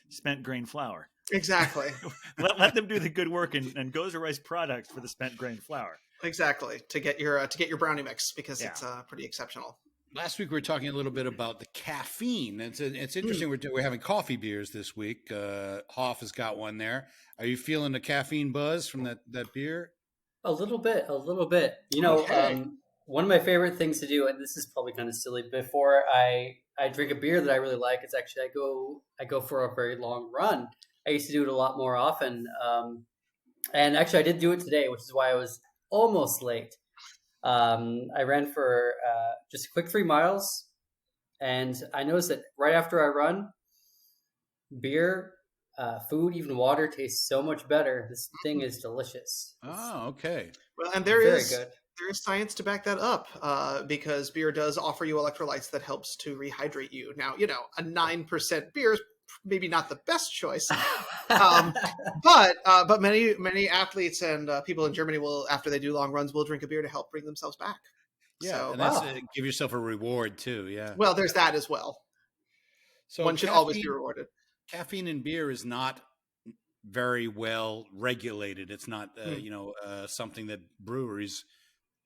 spent grain flour. exactly, let them do the good work and go to Rice products for the spent grain flour. exactly to get your brownie mix because Yeah. it's pretty exceptional. last week we were talking a little bit about the caffeine. It's interesting. We're having coffee beers this week. Hoff has got one there. Are you feeling the caffeine buzz from that beer? A little bit, a little bit. You know, Okay. one of my favorite things to do, and this is probably kind of silly, before I drink a beer that I really like, it's actually I go for a very long run. I used to do it a lot more often, and actually I did do it today, which is why I was almost late. I ran for just a quick 3 miles, and I noticed that right after I run, beer, food, even water tastes so much better. This thing is delicious. It's Oh, okay. Well, and very good. there is science to back that up because beer does offer you electrolytes that helps to rehydrate you. Now, a 9% beer is maybe not the best choice, but many athletes and people in Germany will, after they do long runs, will drink a beer to help bring themselves back. Yeah, So, and that's Wow. give yourself a reward too. Yeah. well, there's that as well. So One should always be rewarded. caffeine in beer is not very well regulated. It's not something that breweries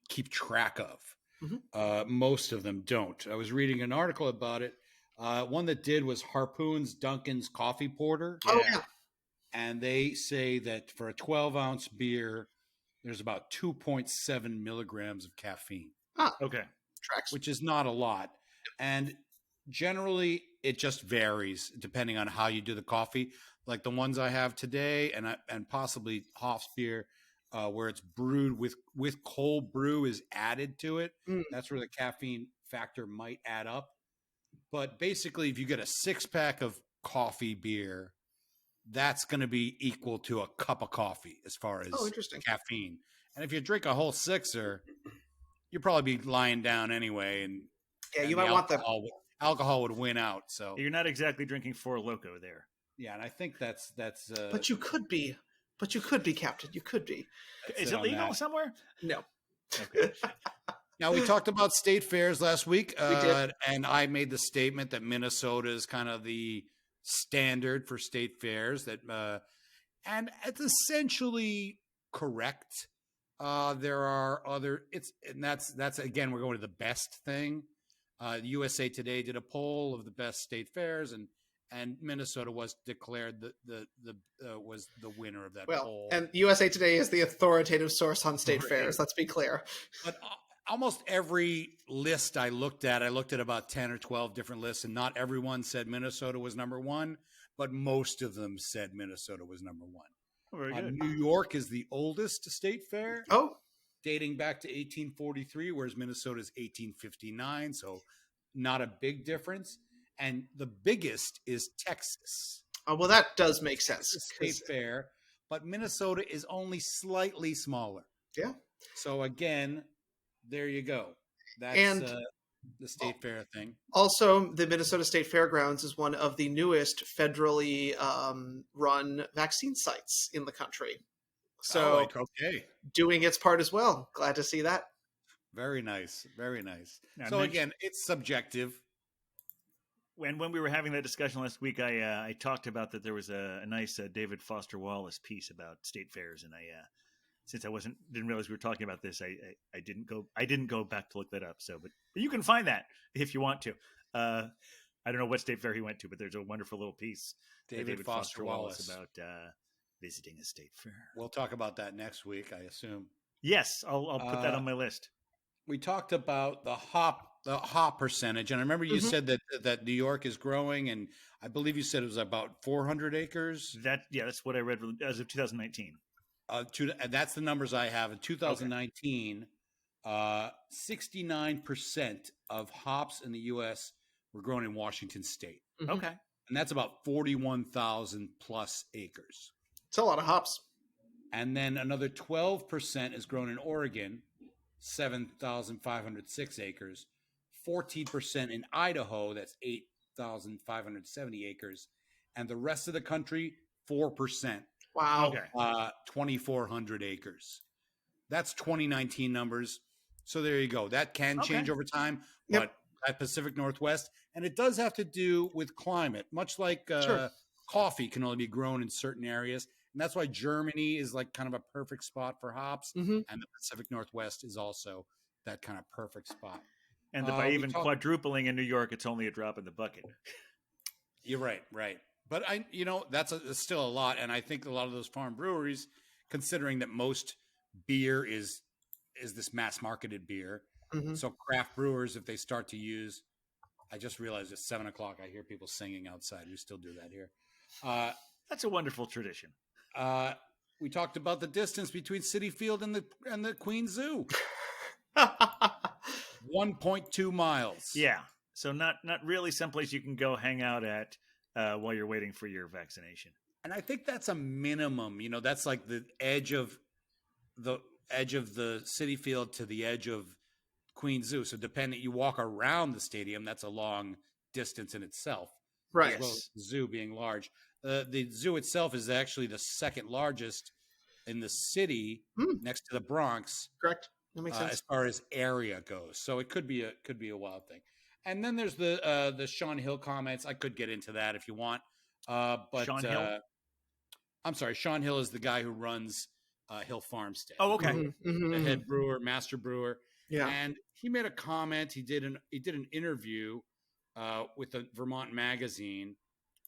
keep track of. Most of them don't. I was reading an article about it. One that did was Harpoon's Duncan's Coffee Porter. Oh yeah, And they say that for a 12-ounce beer, there's about 2.7 milligrams of caffeine, Okay. tracks. which is not a lot. And generally, it just varies depending on how you do the coffee. Like the ones I have today, and possibly Hoff's beer, where it's brewed with cold brew is added to it. That's where the caffeine factor might add up. But basically, if you get a 6-pack of coffee beer, that's going to be equal to a cup of coffee as far as Interesting. caffeine. And if you drink a whole sixer, you'll probably be lying down anyway, and You might want the alcohol would win out. So You're not exactly drinking Four Loko there. yeah, and I think that's. But you could be. But you could be, Captain. You could be. Is it legal somewhere? No. Okay. Now we talked about state fairs last week, We did. and I made the statement that Minnesota is kind of the standard for state fairs. And it's essentially correct. There are other. That's again we're going to the best thing. USA Today did a poll of the best state fairs, and Minnesota was declared was the winner of that poll. And USA Today is the authoritative source on state fairs. Let's be clear. But almost every list I looked at about 10 or 12 different lists, and not everyone said Minnesota was number one, but most of them said Minnesota was number one. Very good. New York is the oldest state fair. Oh, dating back to 1843, whereas Minnesota's 1859, so not a big difference. And the biggest is Texas. well, that does make sense. State fair, but Minnesota is only slightly smaller. Yeah. So again, there you go. That's the state fair thing. Also, the Minnesota State Fairgrounds is one of the newest federally run vaccine sites in the country. So, okay, doing its part as well. Glad to see that. very nice, very nice. Now, So again, it's subjective. When we were having that discussion last week, I talked about that there was a nice David Foster Wallace piece about state fairs, and since I didn't realize we were talking about this, I didn't go back to look that up. So, but you can find that if you want to. I don't know what state fair he went to, but there's a wonderful little piece. David Foster Wallace about visiting a state fair. We'll talk about that next week, I assume. Yes, I'll put that on my list. We talked about the hop percentage, and I remember you said that New York is growing, and I believe you said it was about 400 acres. That's what I read as of 2019. That's the numbers I have. In 2019, 69% of hops in the U.S. were grown in Washington State. Okay. And that's about 41,000 plus acres. It's a lot of hops. And then another 12% is grown in Oregon, 7,506 acres. 14% in Idaho, that's 8,570 acres. And the rest of the country, 4%. Wow. Okay. 2,400 acres. That's 2019 numbers. So there you go. That can change over time, Yep. but at Pacific Northwest, and it does have to do with climate, much like Sure. coffee can only be grown in certain areas. And that's why Germany is like kind of a perfect spot for hops. Mm-hmm. And the Pacific Northwest is also that kind of perfect spot. And by even quadrupling in New York, it's only a drop in the bucket. You're right. But that's still a lot. And I think a lot of those farm breweries, considering that most beer is this mass marketed beer. Mm-hmm. So craft brewers, if they start to use, I just realized it's 7:00. I hear people singing outside. We still do that here. That's a wonderful tradition. We talked about the distance between Citi Field and the Queen Zoo. 1.2 miles. Yeah. So not really someplace you can go hang out at while you're waiting for your vaccination. And I think that's a minimum. That's like the edge of the Citi Field to the edge of Queen Zoo. So depending, you walk around the stadium, that's a long distance in itself. Right. As well as the zoo being large. The zoo itself is actually the second largest in the city, next to the Bronx. Correct. That makes sense. As far as area goes. So it could be a wild thing. And then there's the Sean Hill comments. I could get into that if you want. But Sean Hill? I'm sorry. Sean Hill is the guy who runs Hill Farmstead. Oh, okay. Mm-hmm. The head brewer, master brewer. Yeah. And he made a comment. He did an interview with the Vermont Magazine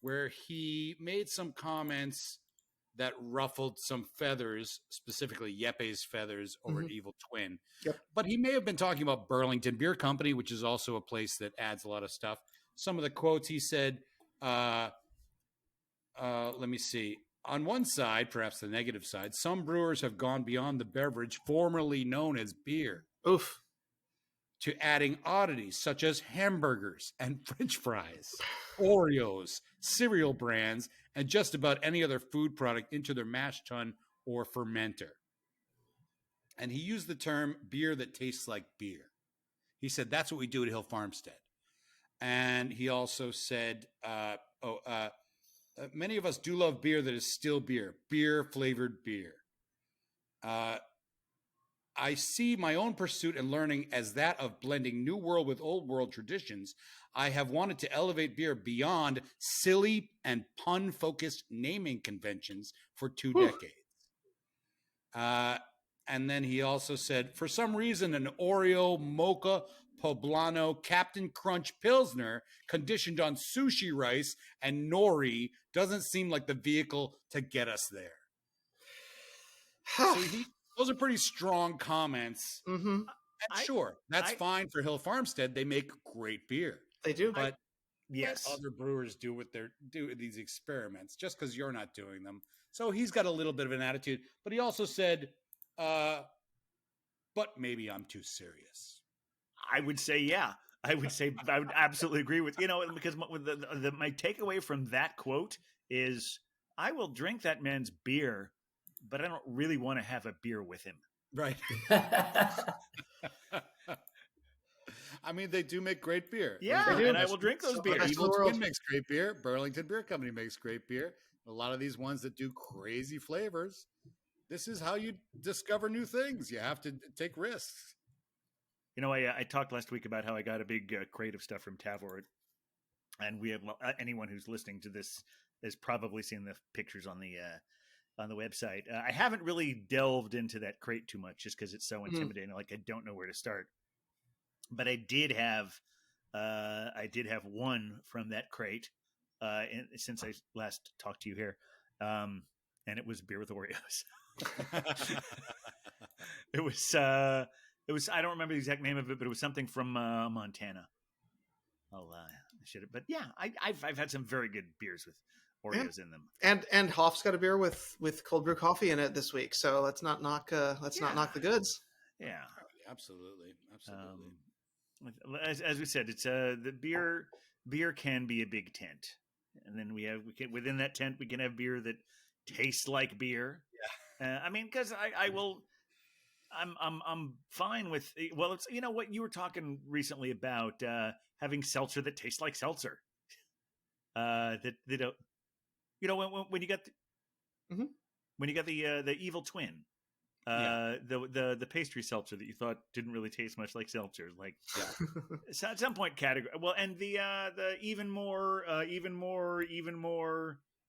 where he made some comments that ruffled some feathers, specifically Yeppe's feathers over at Evil Twin. Yep. But he may have been talking about Burlington Beer Company, which is also a place that adds a lot of stuff. Some of the quotes he said, let me see. On one side, perhaps the negative side, some brewers have gone beyond the beverage formerly known as beer. Oof. To adding oddities such as hamburgers and French fries, Oreos, cereal brands, and just about any other food product into their mash tun or fermenter. And he used the term beer that tastes like beer. He said, that's what we do at Hill Farmstead. And he also said, many of us do love beer that is still beer, beer-flavored beer. I see my own pursuit and learning as that of blending new world with old world traditions. I have wanted to elevate beer beyond silly and pun-focused naming conventions for 2 decades. And then he also said, for some reason, an Oreo, Mocha, Poblano, Captain Crunch Pilsner conditioned on sushi rice and nori doesn't seem like the vehicle to get us there. So those are pretty strong comments. Mm-hmm. And sure, that's fine for Hill Farmstead. They make great beer. They do. But yes, other brewers do these experiments just because you're not doing them. So he's got a little bit of an attitude. But he also said, but maybe I'm too serious. I would say, yeah. I would absolutely agree with, because my takeaway from that quote is I will drink that man's beer, but I don't really want to have a beer with him. Right. I mean, they do make great beer. Yeah, and I will drink those beers. Evil Twin makes great beer. Burlington Beer Company makes great beer. A lot of these ones that do crazy flavors. This is how you discover new things. You have to take risks. I talked last week about how I got a big crate of stuff from Tavor, and we have anyone who's listening to this has probably seen the pictures on the website. I haven't really delved into that crate too much just because it's so intimidating. Like I don't know where to start. But I did have one from that crate since I last talked to you here, and it was beer with Oreos. It was I don't remember the exact name of it, but it was something from Montana. But yeah, I've had some very good beers with Oreos in them. And Hoff's got a beer with cold brew coffee in it this week, so let's not knock not knock the goods. Yeah, absolutely. As we said, it's the beer can be a big tent, and then within that tent we can have beer that tastes like beer, I mean, because I will. I'm fine with. Well, it's what you were talking recently about having seltzer that tastes like seltzer. That they don't. When you got Mhm. when you got the evil twin, the pastry seltzer that you thought didn't really taste much like seltzer, like so at some point category. Well, and the even more,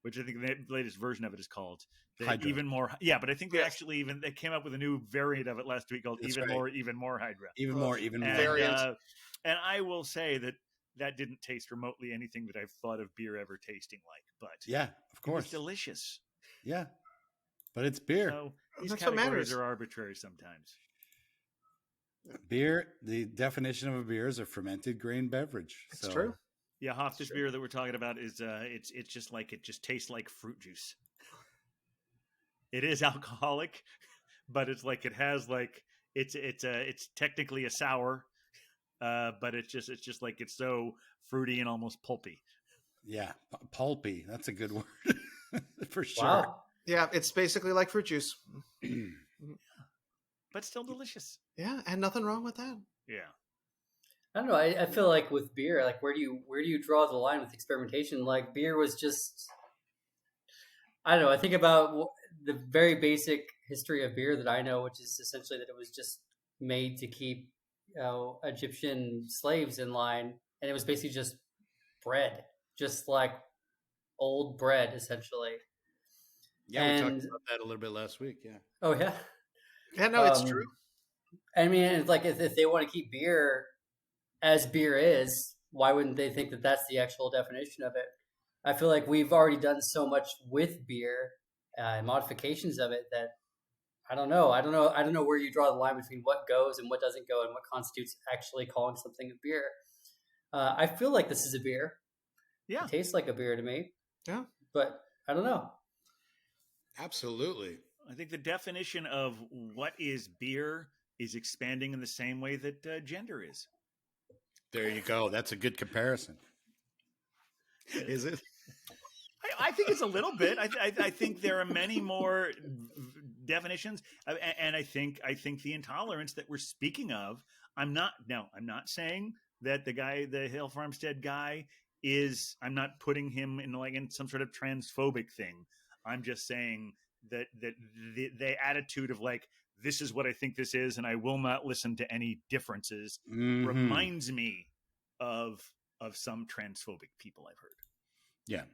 which I think the latest version of it is called the Hydra. even more. Yeah, but I think they actually they came up with a new variant of it last week called That's even right. more Hydra. Even more. Variant. And I will say that didn't taste remotely anything that I've thought of beer ever tasting like, but Yeah, of it course. was delicious. Yeah, but it's beer. So these That's what categories matters. are arbitrary sometimes. Beer. The definition of a beer is a fermented grain beverage. It's true. Yeah, Hoff, this beer that we're talking about is it's just like it just tastes like fruit juice. It is alcoholic, but it's like it has like it's technically a sour, but it's just like it's so fruity and almost pulpy. Yeah, pulpy. That's a good word for sure. Wow. Yeah, it's basically like fruit juice. But still delicious. Yeah, and nothing wrong with that. Yeah. I don't know. I feel like with beer, like where do you draw the line with experimentation? Like beer was just, I don't know. I think about the very basic history of beer that I know, which is essentially that it was just made to keep Egyptian slaves in line, and it was basically just bread, just like old bread, essentially. Yeah, we talked about that a little bit last week. Yeah. Oh yeah. Yeah, no, it's true. I mean, it's like if they want to keep beer as beer is, why wouldn't they think that that's the actual definition of it? I feel like we've already done so much with beer, modifications of it, that I don't know where you draw the line between what goes and what doesn't go and what constitutes actually calling something a beer. I feel like this is a beer. Yeah. It tastes like a beer to me. Yeah. But I don't know. Absolutely. I think the definition of what is beer is expanding in the same way that gender is. There you go. That's a good comparison. Is it? I think it's a little bit. I think there are many more definitions, and I think the intolerance that we're speaking of. I'm not saying that the Hill Farmstead guy is. I'm not putting him in some sort of transphobic thing. I'm just saying that the attitude of like, this is what I think this is, and I will not listen to any differences, reminds me of some transphobic people I've heard. Yeah,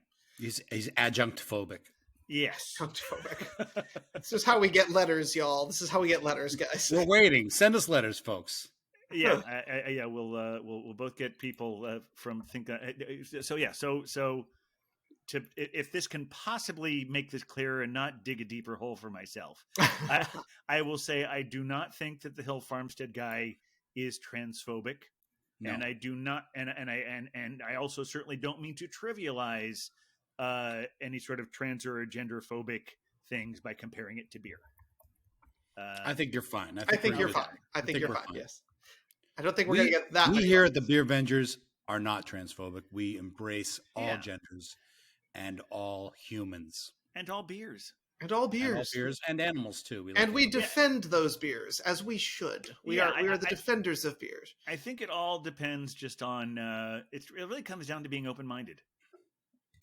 he's adjunct phobic. Yes, Phobic. This is how we get letters, y'all. This is how we get letters, guys. We're waiting. Send us letters, folks. Yeah, we'll both get people from think. So if this can possibly make this clearer and not dig a deeper hole for myself, I will say I do not think that the Hill Farmstead guy is transphobic, No. and I do not, and I also certainly don't mean to trivialize any sort of trans or gender phobic things by comparing it to beer. I think you're fine. I think you're fine. I think you're fine. Yes. I don't think we're going to get that. We many here votes. at the Beer Vengers are not transphobic. We embrace all genders and all humans. And all beers. And all And all beers. beers and animals too. And we defend those beers as we should. We are the defenders of beers. I think it all depends just on it really comes down to being open-minded.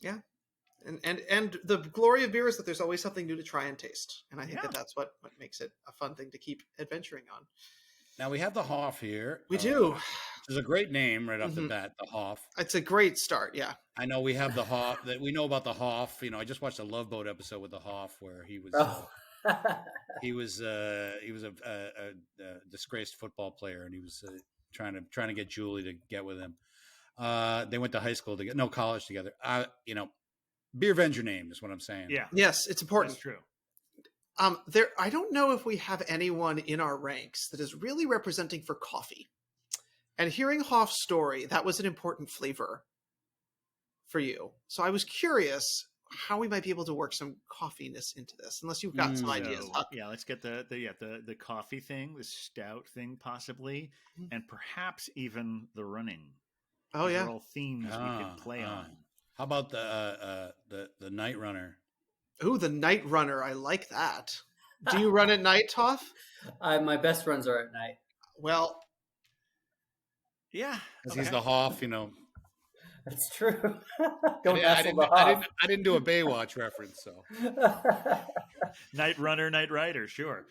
Yeah. And the glory of beer is that there's always something new to try and taste. And I think that's what makes it a fun thing to keep adventuring on. Now we have the Hoff here. We do. Which is a great name right off the bat, the Hoff. It's a great start, yeah. I know we have the Hoff that we know about the Hoff. I just watched a Love Boat episode with the Hoff where he was he was a disgraced football player, and he was trying to get Julie to get with him. They went to college together. Beer Venger name is what I'm saying. Yeah. Yes, it's important. That's true. I don't know if we have anyone in our ranks that is really representing for coffee. And hearing Hoff's story, that was an important flavor for you. So I was curious how we might be able to work some coffeeness into this, unless you've got some ideas. Yeah, let's get the coffee thing, the stout thing possibly, and perhaps even the running. Oh, These are all themes we could play on. How about the Night Runner? Ooh, the Night Runner. I like that. Do you run at night, Hoff? My best runs are at night. Well, Yeah. Because he's the Hoff, you know. That's true. I, Don't di- I hassle didn't. the I Hoff. didn't. I didn't do a Baywatch reference, so Night runner, night rider, sure.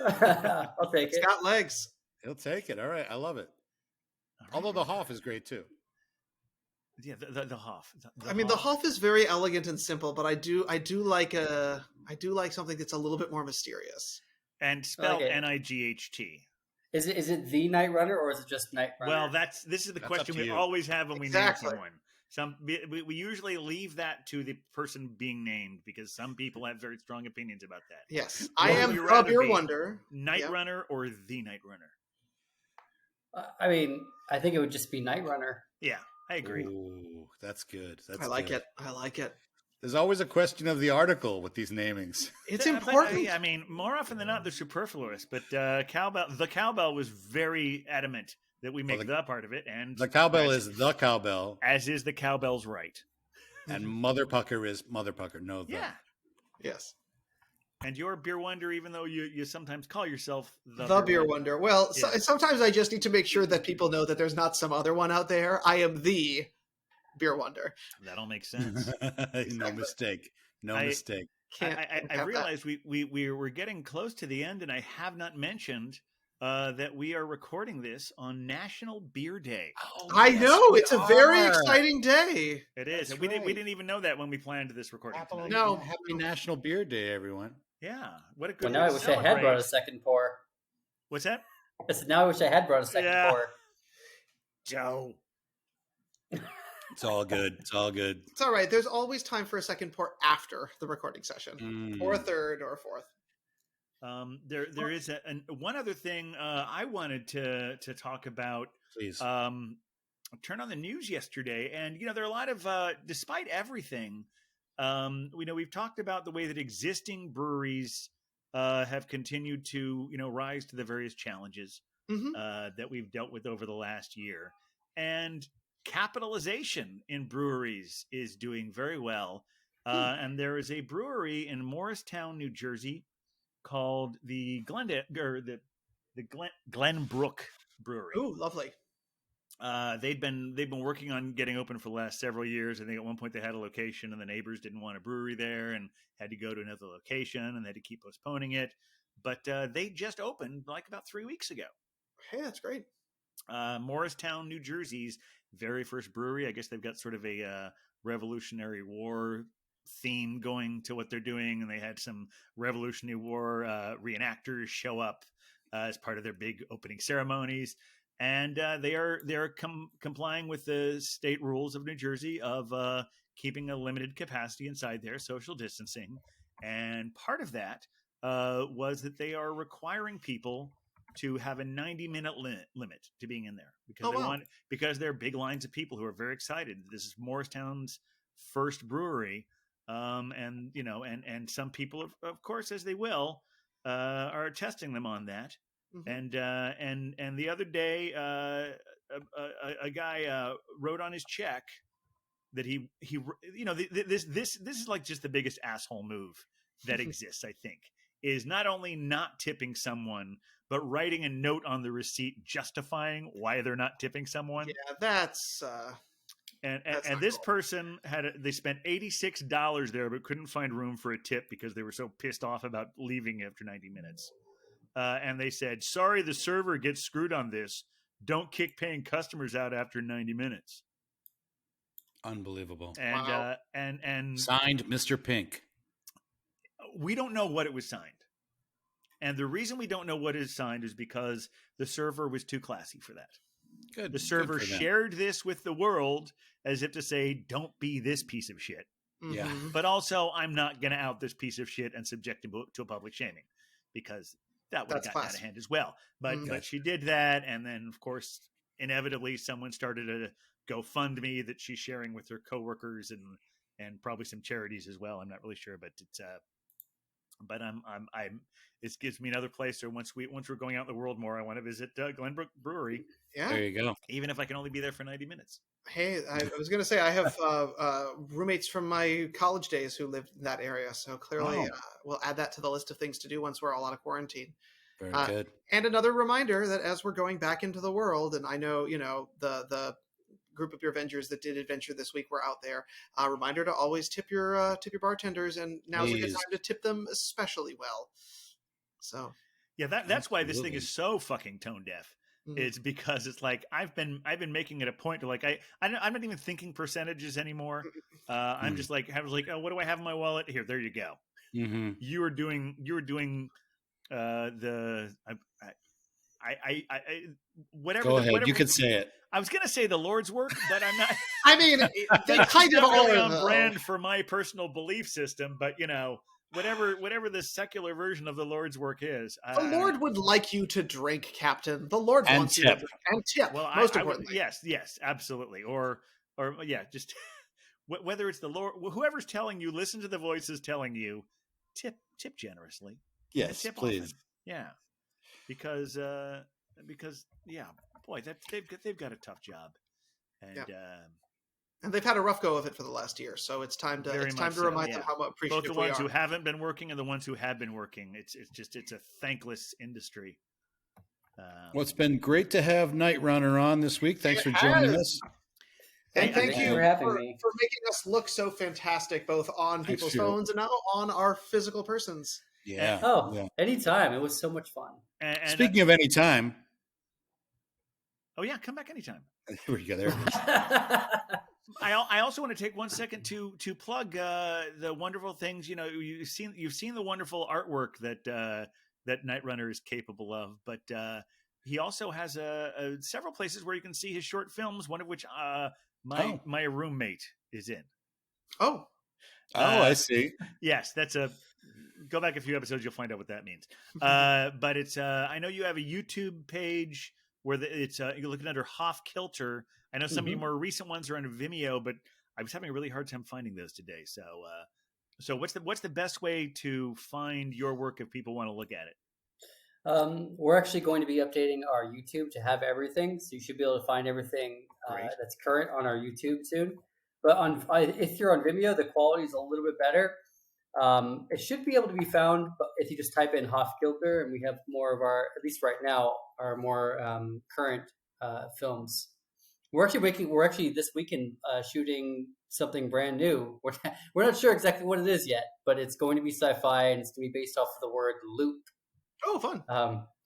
I'll take it's it. got legs. he'll take it. All right, I love it. All right. Although the Hoff is great too. Yeah, the Hoff. I mean, the Hoff is very elegant and simple, but I do like something that's a little bit more mysterious. And spelled Okay. Night. Is it the Night Runner or is it just Night Runner? Well, this is the That's question up to we you. always have when we Exactly. name someone. We usually leave that to the person being named because some people have very strong opinions about that. Yes, What I would am you the rather Beer be? Wonder. Night Yeah. runner or the Night Runner? I mean, I think it would just be Night Runner. Yeah, I agree. Ooh, that's good. That's I like good. it. I like it. There's always a question of the article with these namings. It's But, important. I mean, more often than not, they're superfluous. But the cowbell was very adamant that we make the- the part of it, and The cowbell is the cowbell, as is the cowbell's right. and Mother Pucker is Mother Pucker. No, the. Yeah. Yes, And your beer wonder, even though you sometimes call yourself the Beer Wonder. Well, Yeah. sometimes I just need to make sure that people know that there's not some other one out there. I am the Beer Wonder. That'll make sense. No mistake. No I- mistake. Can't I have that. realized we're getting close to the end, and I have not mentioned that we are recording this on National Beer Day. Oh, I yes, know we it's a very are. exciting day. It is. That's And we right. didn't even know that when we planned this recording. Happy, tonight. No. happy National Beer Day, everyone. Yeah. What a good Well, now way I to wish I had brought a celebrate. second pour. What's that? I said, now I wish I had brought a second Yeah. pour. Joe. It's all good. It's all good. It's all right. There's always time for a second pour after the recording session, Mm. or a third, or a fourth. There is one other thing I wanted to talk about. Please. I turned on the news yesterday, and there are a lot of despite everything, we've talked about the way that existing breweries have continued to rise to the various challenges Mhm. that we've dealt with over the last year, and capitalization in breweries is doing very well. And there is a brewery in Morristown, New Jersey, called the Glenbrook Brewery. Ooh, lovely. They've been working on getting open for the last several years. I think at one point they had a location, and the neighbors didn't want a brewery there, and had to go to another location, and they had to keep postponing it. But they just opened like about 3 weeks ago. Hey, that's great. Morristown, New Jersey's very first brewery. I guess they've got sort of a Revolutionary War theme going to what they're doing, and they had some Revolutionary War reenactors show up as part of their big opening ceremonies. And they're complying with the state rules of New Jersey of keeping a limited capacity inside there, social distancing. And part of that was that they are requiring people to have a 90-minute limit to being in there because because there are big lines of people who are very excited. This is Morristown's first brewery, and some people, of course, as they will, are testing them on that. Mhm. And the other day, a guy wrote on his check that this is like just the biggest asshole move that exists. I think is not only not tipping someone, but writing a note on the receipt justifying why they're not tipping someone. Yeah, that's And not this cool. person they spent $86 there, but couldn't find room for a tip because they were so pissed off about leaving after 90 minutes. And they said, "Sorry, the server gets screwed on this. Don't kick paying customers out after 90 minutes." Unbelievable. And Wow. and Signed, Mr. Pink. we don't know what it was signed. And the reason we don't know what is signed is because the server was too classy for that. Good. The server good for them. shared this with the world as if to say, "Don't be this piece of shit." Yeah. Mhm. But also, I'm not going to out this piece of shit and subject him to a public shaming, because that would have That's gotten out of classy. hand as well. But Mhm. but she did that, and then of course, inevitably, someone started a GoFundMe that she's sharing with her coworkers and probably some charities as well. I'm not really sure, but it's but I'm this gives me another place. Or once we're going out in the world more, I want to visit Glenbrook Brewery, Yeah. There you go. even if I can only be there for 90 minutes. Hey, I was going to say I have roommates from my college days who lived in that area, so clearly we'll add that to the list of things to do once we're all out of quarantine. Very Uh, good. and another reminder that as we're going back into the world, and I know the group of your Avengers that did adventure this week were out there. Reminder to always tip your bartenders, and now's a good Please. time to tip them especially well. So Yeah, that's why this thing is so fucking tone deaf. Mhm. It's because it's like I've been making it a point to like I'm not even thinking percentages anymore. I'm just like I was like, oh, what do I have in my wallet? Here, there you go. Mm-hmm. You were doing the whatever. Go ahead. Whatever, You could say it. I was gonna say the Lord's work, but I'm not. I mean, they That's kind of not really are on though. brand for my personal belief system. But whatever the secular version of the Lord's work is, The Lord would like you to drink, Captain. The Lord And wants you to tip. drink and tip. Well, Most I would, importantly, yes, absolutely. Or yeah, just whether it's the Lord, whoever's telling you, listen to the voices telling you, tip generously. Yes, Tip please. often. Yeah, because yeah, boy, they've got a tough job, and and they've had a rough go of it for the last year. So it's time to remind them how both appreciative the ones we who are. haven't been working and the ones who have been working. It's a thankless industry. Well, it's been great to have Night Runner on this week. Thanks for joining us. And thank you for having me. for making us look so fantastic, both on Thanks, people's Stuart. phones and now on our physical persons. Yeah. Oh, yeah. anytime. It was so much fun. And Speaking of any time, oh yeah, come back anytime. here we go. There it is. I also want to take 1 second to plug the wonderful things. You've seen the wonderful artwork that Night Runner is capable of, but he also has several places where you can see his short films. One of which my roommate is in. Oh, I see. Yes, go back a few episodes, you'll find out what that means. But it's I know you have a YouTube page where you're looking under Hoff Kilter. I know some of your more recent ones are on Vimeo, but I was having a really hard time finding those today. So what's the best way to find your work if people want to look at it? We're actually going to be updating our YouTube to have everything, so you should be able to find everything that's current on our YouTube soon. But if you're on Vimeo, the quality is a little bit better. It should be able to be found if you just type in Hoff Kilter, and we have more of our, at least right now, our more current films. We're actually this weekend shooting something brand new. We're not sure exactly what it is yet, but it's going to be sci-fi, and it's going to be based off of the word loop. oh, fun!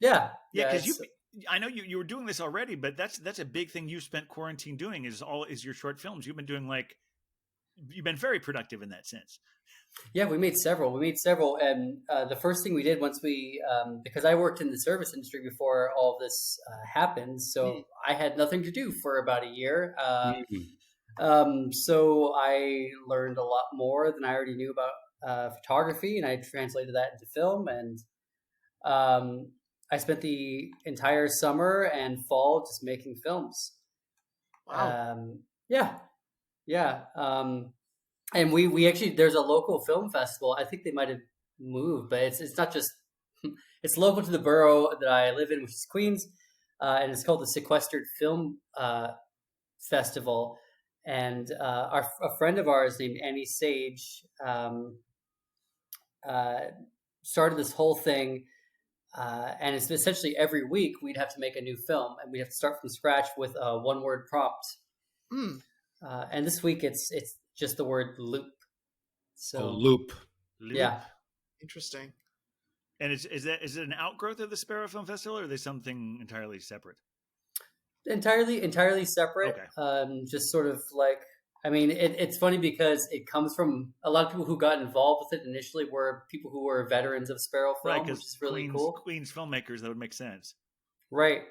Yeah, because I know you were doing this already, but that's a big thing you spent quarantine doing is your short films. You've been very productive in that sense. Yeah, we made several, and the first thing we did once we, because I worked in the service industry before all of this happened, so I had nothing to do for about a year. So I learned a lot more than I already knew about photography, and I translated that into film, and I spent the entire summer and fall just making films. Wow. Yeah. And we actually, there's a local film festival. I think they might have moved, but it's not just, it's local to the borough that I live in, which is Queens. And it's called the Sequestered Film Festival. And a friend of ours named Annie Sage started this whole thing. And it's essentially every week we'd have to make a new film, and we'd have to start from scratch with a one-word prompt. And this week it's just the word loop. So loop. Yeah. Interesting. And is it an outgrowth of the Sparrow Film Festival, or are they something entirely separate? Entirely separate. Okay. Just sort of like, I mean, it's funny because it comes from a lot of people who got involved with it initially were people who were veterans of Sparrow Film, which is really cool. Queens filmmakers, that would make sense. Right.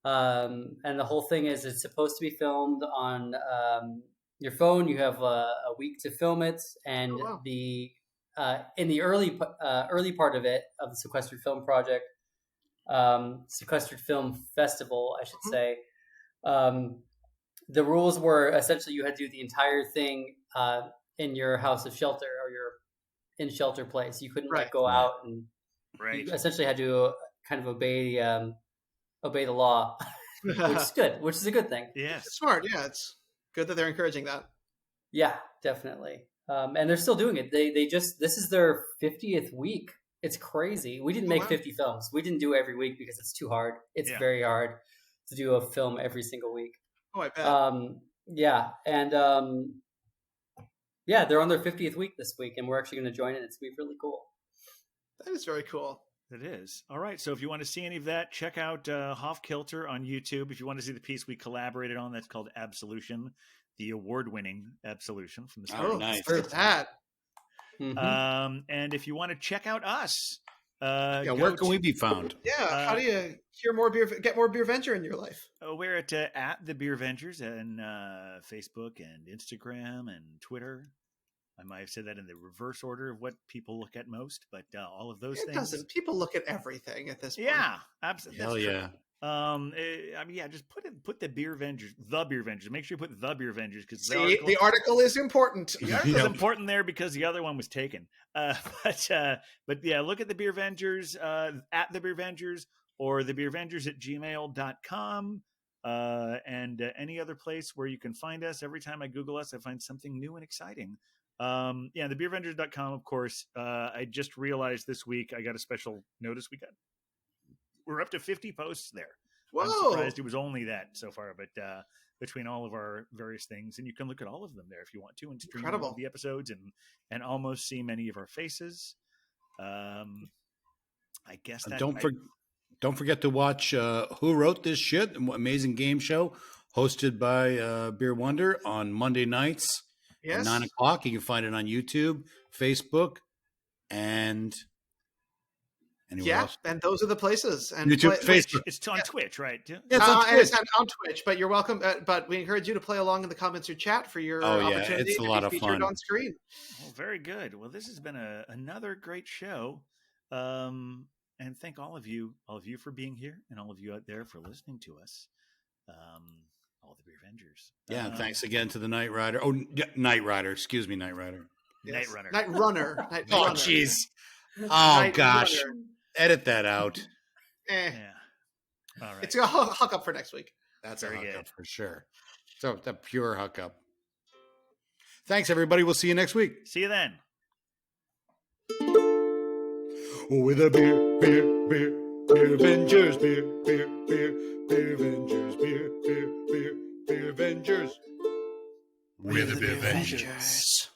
And the whole thing is it's supposed to be filmed on your phone. You have a week to film it, and in the early part of it, of the Sequestered Film Project, Sequestered Film Festival, I should say, the rules were essentially you had to do the entire thing in your house of shelter or your in shelter place. You couldn't go out, and you essentially had to kind of obey the law. which is good, which is a good thing. Yes. It's smart. Yeah, it's good that they're encouraging that. Yeah, definitely. And they're still doing it. They just, this is their 50th week. It's crazy. We didn't make 50 films. We didn't do it every week because it's too hard. It's very hard to do a film every single week. Oh, I bet. Yeah, and they're on their 50th week this week, and we're actually going to join it. It's going to be really cool. That is very cool. It is. All right. So if you want to see any of that, check out Hoff Kilter on YouTube. If you want to see the piece we collaborated on, that's called Absolution, the award-winning Absolution from the Star Oh, nice. Where's that? Mm-hmm. And if you want to check out us, where can we be found? Yeah, how do you get more Beer Venture in your life? We're at the Beer Ventures and Facebook and Instagram and Twitter. I might have said that in the reverse order of what people look at most, but all of those It things. doesn't. People look at everything at this point. Yeah, absolutely. Hell yeah. Just put the Beer Vengers, Make sure you put the Beer Vengers because the article is important. The article is important there because the other one was taken. But yeah, look at the Beer Vengers at the Beer Vengers or the Beer Vengers at gmail.com. And any other place where you can find us. Every time I Google us, I find something new and exciting. The beervengers.com, of course. I just realized this week I got a special notice. We're up to 50 posts there. Whoa. I'm surprised it was only that so far, but between all of our various things, and you can look at all of them there if you want to and stream all of the episodes and almost see many of our faces. I guess that don't forget to watch Who Wrote This Shit, an amazing game show hosted by Beer Wonder on Monday nights at 9 o'clock. You can find it on YouTube, Facebook, and anywhere else. And those are the places. And YouTube, Facebook. It's on Twitch, right? Yeah, it's on Twitch, but you're welcome. But we encourage you to play along in the comments or chat for your opportunity it's a lot of fun on screen. Well, very good. Well, this has been another great show. And thank all of you for being here and all of you out there for listening to us. All the Beer Vengers. Yeah, thanks again to the Knight Rider. Oh, Knight Rider. Excuse me, Knight Rider. Night Runner. Night Runner. Oh, jeez. Oh, gosh. Runner. Edit that out. Yeah. All right. It's a hook up for next week. That's very a good. hookup for sure. So the pure hookup. Thanks, everybody. We'll see you next week. See you then. With a beer Avengers, beer Avengers, beer Avengers. We're the Beer Avengers.